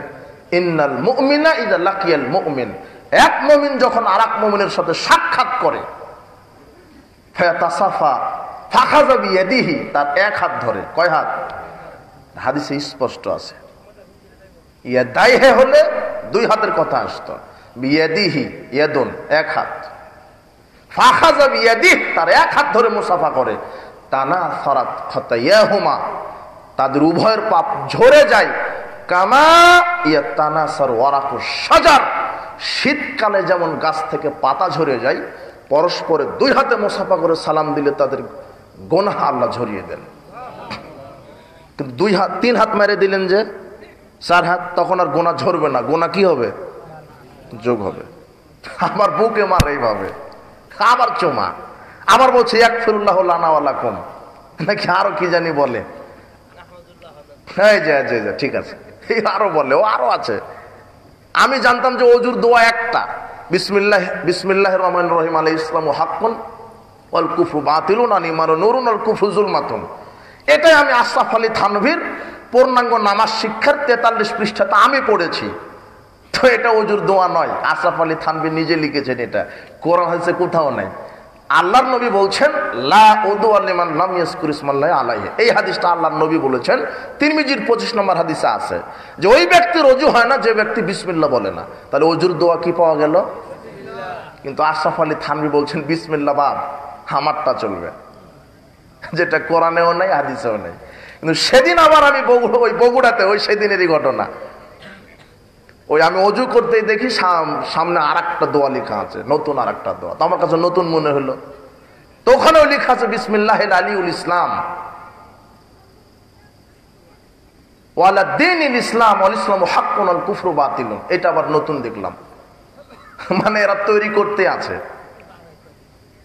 ইন্নাল মুমিনা ইযা লাকিয়াল মুমিন, এক মুমিন যখন আরেক মুমিনের সাথে সাক্ষাৎ করে, ফায়াতাসাফা ফাখাযা বিয়াদিহি, তার 1 হাত ধরে। কয় হাত? হাদিসে স্পষ্ট আছে। ইয়াদাইহি হলে 2 হাতের কথা আসতো, বিয়াদিহি ইয়াদুন 1 হাত। ফাখাযা বিয়াদিহি, তার 1 হাত ধরে মুসাফা করে। তানাসারাত খাতায়াহুমা, তাদের উভয়ের পাপ ঝরে যায়। কামা ইয়াতানাসার ওয়ারাকুশ শাজার, শীতকালে যেমন গাছ থেকে পাতা ঝরে যায়, পরস্পরে 2 হাতে মুসাফা করে সালাম দিলে তাদের গুনাহ আল্লাহ ঝরিয়ে দেন। কিন্তু 2 হাত 3 হাত মেরে দিলেন যে 4 হাত, তখন আর গুনাহ ঝরবে না, গুনাহ কি হবে? যোগ হবে। আমার বুকে মারে এইভাবে, আবার চুমা, আবার বলছে ইয়াগফিরুল্লাহু লানা ওয়া লাকুম, নাকি আরো কি জানি বলে। ঠিক আছে, আরো বলে, ও আরো আছে। আমি জানতাম যে ওজুর দোয়া একটা, বিসমিল্লাহির রহমানির রহিম, আলাইহিস সালামু হাক্কুন ওয়াল কুফরু বাতিলুন আল ঈমানু নূরুন ওয়াল কুফরু যুলমাতুন। এটাই আমি আশরাফ আলী থানভীর পূর্ণাঙ্গ নামাজ শিক্ষার 43 পৃষ্ঠাতে আমি পড়েছি। তো এটা ওজুর দোয়া নয়, আশরাফ আলী থানভী নিজে লিখেছেন, এটা কোরআন হাদিসে কোথাও নাই। আল্লাহর নবী বলছেন লা উদুয়া লিমান লাম ইয়াজকুর ইসমাল্লাহি আলাইহি, এই হাদিসটা আল্লাহর নবী বলেছেন। তিরমিজির 25 নম্বর হাদিসে আছে যে ওই ব্যক্তির ওযু হয় না যে ব্যক্তি বিসমিল্লাহ বলে না। তাহলে ওজুর দোয়া কি পাওয়া গেল? কিন্তু আশরাফ আলী থানভী বলছেন বিসমিল্লাহ বাদ, আমারটা চলবে, যেটা কোরআনেও নাই হাদিসেও নাই। কিন্তু সেদিন আবার আমি বগুড়াতে, ওই সেদিনেরই ঘটনা, ওই আমি অজু করতেই দেখি সামনে আরেকটা দোয়া লেখা আছে, নতুন আরেকটা দোয়া। তো আমার কাছে নতুন মনে হলো, তো ওখানেও লেখা আছে বিসমিল্লাহিল আলিউল ইসলাম ওয়ালা দীনিল ইসলাম ওয়াল ইসলামু হাক্কুন ওয়াল কুফরু বাতিলুন। এটা আবার নতুন দেখলাম, মানে এরা তৈরি করতে আছে,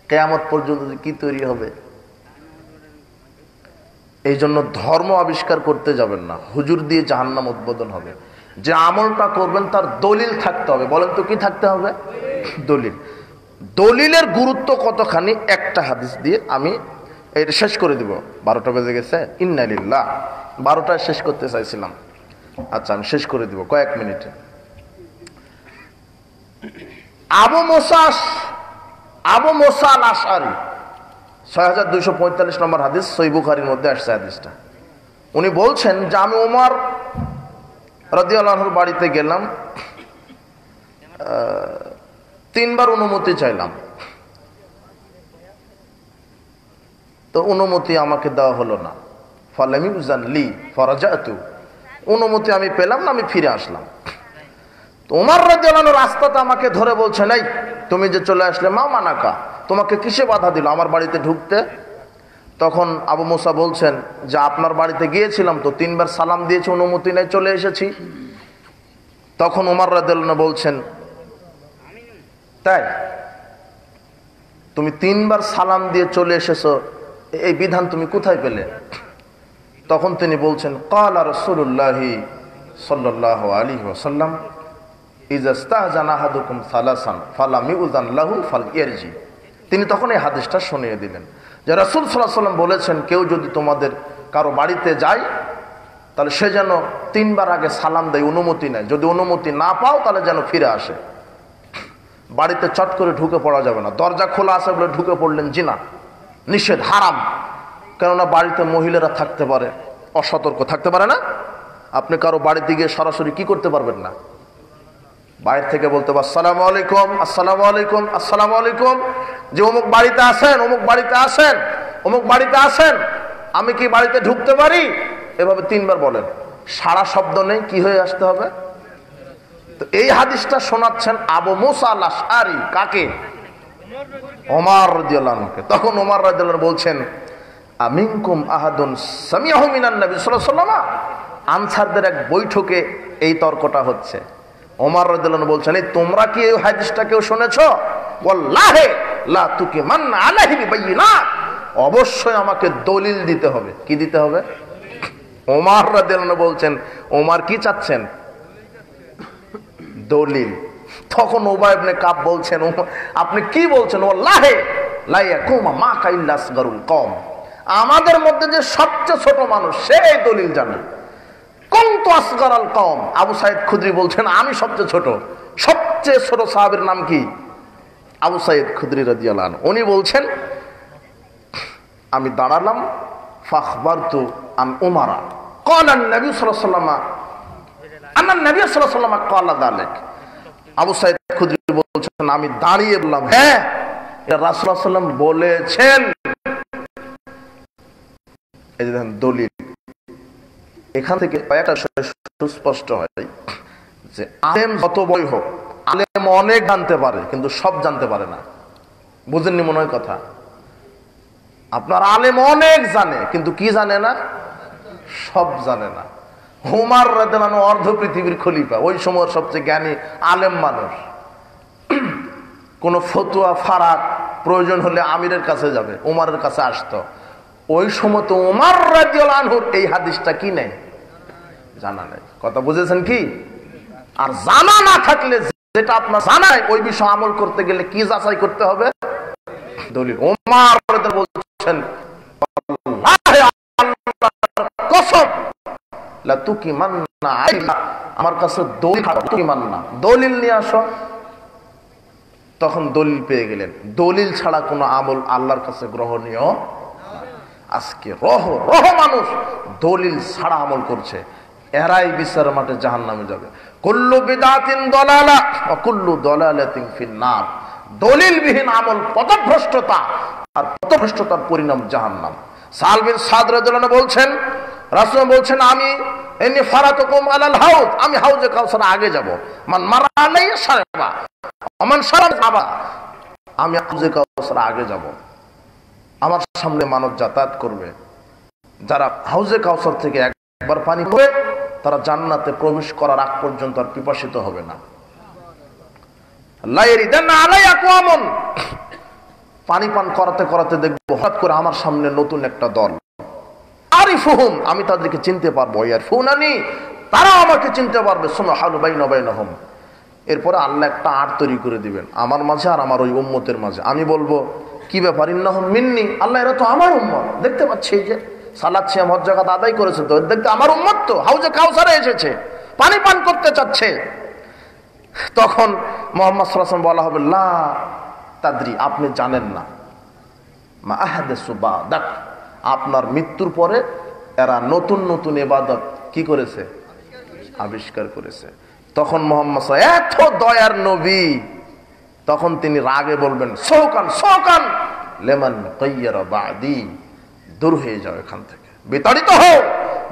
কিয়ামত পর্যন্ত কি তৈরি হবে। এই জন্য ধর্ম আবিষ্কার করতে যাবেন না, হুজুর দিয়ে জাহান্নাম উদ্বোধন হবে। যে আমলটা করবেন তার দলিল থাকতে হবে। বলেন তো কি থাকতে হবে? দলিল। দলিলের গুরুত্ব কতখানি একটা হাদিস দিয়ে আমি এটা শেষ করে দিব। 12টা বেজে গেছে, ইন্না লিল্লাহ। 12টায় শেষ করতে চাইছিলাম, আচ্ছা আমি শেষ করে দিব কয়েক মিনিটে। আবু মুসা আল আশআরী 6245 নম্বর হাদিস, সহিহ বুখারীর মধ্যে আসছে হাদিসটা। উনি বলছেন যে আমি ওমর রাদিয়াল্লাহু আনহুর বাড়িতে গেলাম, 3 বার অনুমতি চাইলাম, তো অনুমতি আমাকে দেওয়া হলো না। ফালাম ইউযান লি ফারাজাতু, অনুমতি আমি পেলাম না, আমি ফিরে আসলাম। ওমর রাদিয়াল্লাহু আনহু রাস্তাতে আমাকে ধরে বলছেন, এই তুমি যে চলে আসলে, মা মানাকা, তোমাকে কিসে বাধা দিল আমার বাড়িতে ঢুকতে? তখন আবু মুসা বলছেন যে আপনার বাড়িতে গিয়েছিলাম তো 3 বার সালাম দিয়েছি, অনুমতি নেই, চলে এসেছি। তখন ওমর রাদিয়াল্লাহু আনহু বলছেন, তাই তুমি 3 বার সালাম দিয়ে চলে এসেছো, এই বিধান তুমি কোথায় পেলে? তখন তিনি বলছেন, ক্বালা রাসূলুল্লাহি সাল্লাল্লাহু আলাইহি ওয়াসাল্লাম ইযা ইস্তাযানা আহাদুকুম সালাসান ফালাম ইউযান লাহু ফালইরজি। তিনি তখন এই হাদিসটা শুনিয়ে দিলেন যে রাসূল সাল্লাল্লাহু আলাইহি ওয়াসাল্লাম বলেছেন, কেউ যদি তোমাদের কারো বাড়িতে যায় তাহলে সে যেন 3 বার আগে সালাম দেয়, অনুমতি নেয়। যদি অনুমতি না পাও তাহলে যেন ফিরে আসে। বাড়িতে চট করে ঢুকে পড়া যাবে না। দরজা খোলা আছে বলে ঢুকে পড়লেন, জিনা, নিষেধ, হারাম। কেননা বাড়িতে মহিলারা থাকতে পারে, অসতর্ক থাকতে পারে না। আপনি কারো বাড়িতে গিয়ে সরাসরি কি করতে পারবেন না, বাইরে থেকে বলতে পার আসসালামু আলাইকুম, আসসালামু আলাইকুম, আসসালামু আলাইকুম, যে অমুক বাড়িতে আসেন, অমুক বাড়িতে আসেন, অমুক বাড়িতে আসেন, আমি কি বাড়িতে ঢুকতে পারি? এভাবে 3 বার বলেন, সারা শব্দ নেই, কি হয়ে আসতে হবে? তো এই হাদিসটা শোনাচ্ছেন আবু মুসা আল আশআরী, কাকে? ওমর রাদিয়াল্লাহু আনহুকে। তখন ওমর রাদিয়াল্লাহু আনহু বলছেন, আমিনকুম আহাদুন সামিআহু মিনান নবী সাল্লাল্লাহু আলাইহি ওয়াসাল্লাম। আনসারদের এক বৈঠকে এই তর্কটা হচ্ছে। ওমর রাদিয়াল্লাহু আনহু বলছেন, এই তোমরা কি এই হাদিসটা কেউ শুনেছো? ওয়াল্লাহি লা তুকিমান্না আলাইহি বিবাইয়িনাত, অবশ্যই আমাকে দলিল দিতে হবে। কি দিতে হবে? ওমর রাদিয়াল্লাহু আনহু বলছেন, ওমর কি চাচ্ছেন? দলিল। তখন উবাই ইবনে কাব বলছেন, আপনি কি বলছেন? ওয়াল্লাহি লা ইয়াকুমা মাকা ইল্লা আসগারুল কওম, আমাদের মধ্যে যে সবচেয়ে ছোট মানুষ সে এই দলিল জানে। কুনতু আসগারাল কওম, আবু সাঈদ খুদরি বলছেন, আমি সবচেয়ে ছোট। সবচেয়ে ছোট সাহাবীর নাম কি? আবু সাঈদ খুদরি রাদিয়াল্লাহু আনহু। উনি বলছেন, আমি দাঁড়ালাম, ফাখবারতু আন উমারা ক্বালা নবী সাল্লাল্লাহু আলাইহি ওয়াসাল্লাম আন্না নবী সাল্লাল্লাহু আলাইহি ওয়াসাল্লাম ক্বালা যালিক। আবু সাঈদ খুদরি বলছেন, আমি দাঁড়িয়ে বললাম, হ্যাঁ এটা রাসূলুল্লাহ সাল্লাল্লাহু আলাইহি ওয়াসাল্লাম বলেছেন। এই যে দেখেন দলিল। এখান থেকে একটা সুস্পষ্ট হয় যে আলেম যত বই হোক, আলেম অনেক জানতে পারে কিন্তু সব জানতে পারে না। বুঝেননি মনে হয় কথা? আপনার আলেম অনেক জানে কিন্তু কি জানে না? সব জানে না। ওমর রাদিয়াল্লাহু আনহু অর্ধ পৃথিবীর খলিফা, ওই সময়ের সবচেয়ে জ্ঞানী আলেম মানুষ। কোন ফতোয়া ফারাক প্রয়োজন হলে আমিরের কাছে যাবে, ওমরের কাছে আসতো। ওই সময় তো ওমর রাদিয়াল্লাহু আনহুর এই হাদিসটা কি নেই, জানা নেই। কথা বুঝেছেন কি? আর জানা না থাকলে, যেটা আপনার জানায় ওই বিষয় আমল করতে গেলে কি যাচাই করতে হবে? দলিল। ওমর রাদিয়াল্লাহু আনহু বলছেন, আল্লাহি আল্লাহর কসম লা তুকিমান্না আলাইহি, আমার কাছে দলিল, তুকিমান্না দলিল নিয়ে আসো। তখন দলিল পেয়ে গেলেন। দলিল ছাড়া কোনো আমল আল্লাহর কাছে গ্রহণীয়। আজকে রহ মানুষ দলিল ছাড়া আমল করছে, এরাই বিচার মাঠে জাহান্নামে যাবে। কুল্লু বিদআতিন দালালা ওয়া কুল্লু দালালাতিন ফিন্নার। দলিলবিহীন আমল পথভ্রষ্টতা, আর পথভ্রষ্টতার পরিণাম জাহান্নাম। সাল বিন সাদ রাদিয়াল্লাহু আনহু বলছেন, রাসূল বলছেন, আমি ইন্নী ফারাতুকুম আলাল হাউজ, আমি হাউজে কাউসার আগে যাব। মান মারা আলাইহি শারবা ওমান শারাবা, আমি হাউজে কাউসার আগে যাব। আমার সামনে মানব যাতায়াত করবে, যারা হাউজে কাউসার থেকে একবার পানি পাবে তারা জান্নাতে প্রবেশ করার আগ পর্যন্ত আর পিপাসিত হবে না। লা ইয়ারিদান্না আলাইয়া আকওয়ামুন, পানি পান করাতে করাতে দেখবো হঠাৎ করে আমার সামনে নতুন একটা দল, আরিফুহুম, আমি তাদেরকে চিনতে পারবো, ইয়ারফুনানি, তারা আমাকে চিনতে পারবে, সুবহানাহু বাইনা বাইনাহুম। এরপরে আল্লাহ একটা আট তৈরি করে দিবেন আমার মাঝে আর আমার ওই উম্মতের মাঝে। আমি বলবো, কি ব্যাপার? ইন্নাহুম মিন্নি, আল্লাহ এরা তো আমার উম্মত, দেখতে পাচ্ছি এই যে সালাত সিয়াম হজ যাকাত আদায় করেছে, তো দেখতে আমার উম্মত, তো হাউজে কাউসারে এসেছে, পানি পান করতে চাচ্ছে। তখন মুহাম্মদ সাল্লাল্লাহু আলাইহি ওয়াসাল্লাম বলা হবে, লা তাদরি, আপনি জানেন না, মা আহাদাসু বাদাক, আপনার মৃত্যুর পরে এরা নতুন নতুন ইবাদত কি করেছে? আবিষ্কার করেছে। তখন মুহাম্মদ এত দয়ার নবী, তখন তিনি রাগে বলবেন, সৌকান সৌকান লেমান গায়্যারা বাদি, দূর হয়ে যাও এখান থেকে। বিতাড়িত হও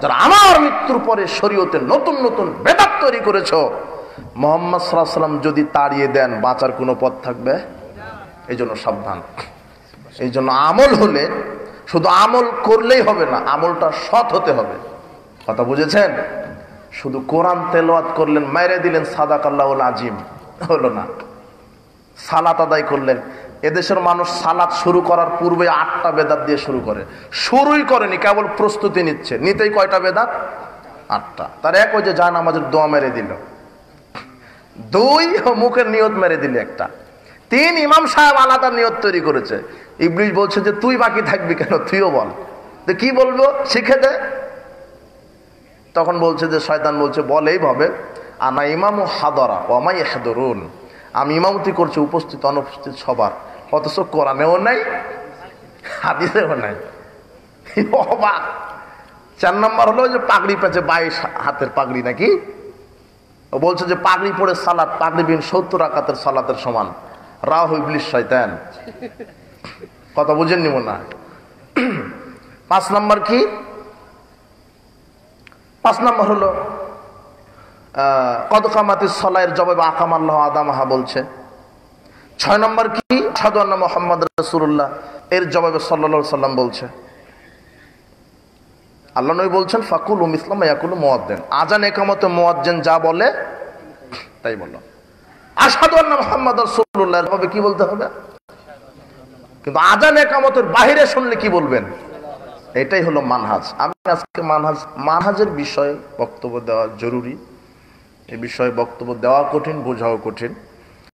যারা আমার মৃত্যুর পরে শরীয়তে নতুন নতুন বেদাত তৈরি করেছো। মুহাম্মদ সাল্লাল্লাহু আলাইহি ওয়াসাল্লাম যদি তাড়িয়ে দেন বাঁচার কোনো পথ থাকবে? এই জন্য সাবধান। এই জন্য আমল হলে শুধু আমল করলেই হবে না, আমলটা সৎ হতে হবে। কথা বুঝেছেন? শুধু কোরআন তেলাওয়াত করলেন, মেরে দিলেন সাদাকাল্লাহুল আজিম, হলো না। সালাত আদায় করলেন, এদেশের মানুষ সালাত শুরু করার পূর্বে 8টা বেদাত দিয়ে শুরু করে, শুরুই করেনি, কেবল প্রস্তুতি নিচ্ছে। নিতেই কয়টা বেদাত? 8টা। তার এক ওই যে জায়নামাজের দোয়া মেরে দিল, 2 মুখের নিয়ত মেরে দিল, একটা 3 ইমাম সাহেব আলাদা নিয়ত তৈরি করেছে। ইবলিস বলছে যে তুই বাকি থাকবি কেন, তুইও বল। তো কি বলবো শিখে দে। তখন বলছে যে শয়তান বলছে বল এইভাবে, আনা ইমামু হাদরা ওয়ামা ইয়াহদুরুন, আমি ইমামতি করছি উপস্থিত অনুপস্থিত সবার, অথচ কোরআনেও নাই হাদিসেও নাই। অবাক। 4 নম্বর হলো যে পাগড়ি পেয়েছে, 22 হাতের পাগড়ি নাকি, ও বলছে যে পাগড়ি পরে সালাত, পাগড়ি বিন 70 রাকাতের সালাতের সমান। রাহ ইবলিস শয়তান। কথা বুঝেননি মনে হয়। 5 নম্বর কি? 5 নম্বর হলো কদ কামাতিস সালায়ের জবাবে আকামাল্লাহু আদামাহা বলছে। 6 নম্বর কি? আশহাদু আন্না মুহাম্মাদুর রাসূলুল্লাহ, এর জবাবে সাল্লাল্লাহু আলাইহি সাল্লাম বলছে। আল্লাহ নবী বলছেন ফাকুলু মিসলা মা ইয়াকুলু মুয়াজ্জিন, আযান ইকামতে মুয়াজ্জিন যা বলে তাই বলো। আশহাদু আন্না মুহাম্মাদুর রাসূলুল্লাহ এর কি বলতে হবে? কিন্তু আযান ইকামতের বাইরে শুনলে কি বলবেন? এটাই হলো মানহাজ। আমি আজকে মানহাজের বিষয়ে বক্তব্য দেওয়া জরুরি। এই বিষয়ে বক্তব্য দেওয়া কঠিন, বোঝাও কঠিন।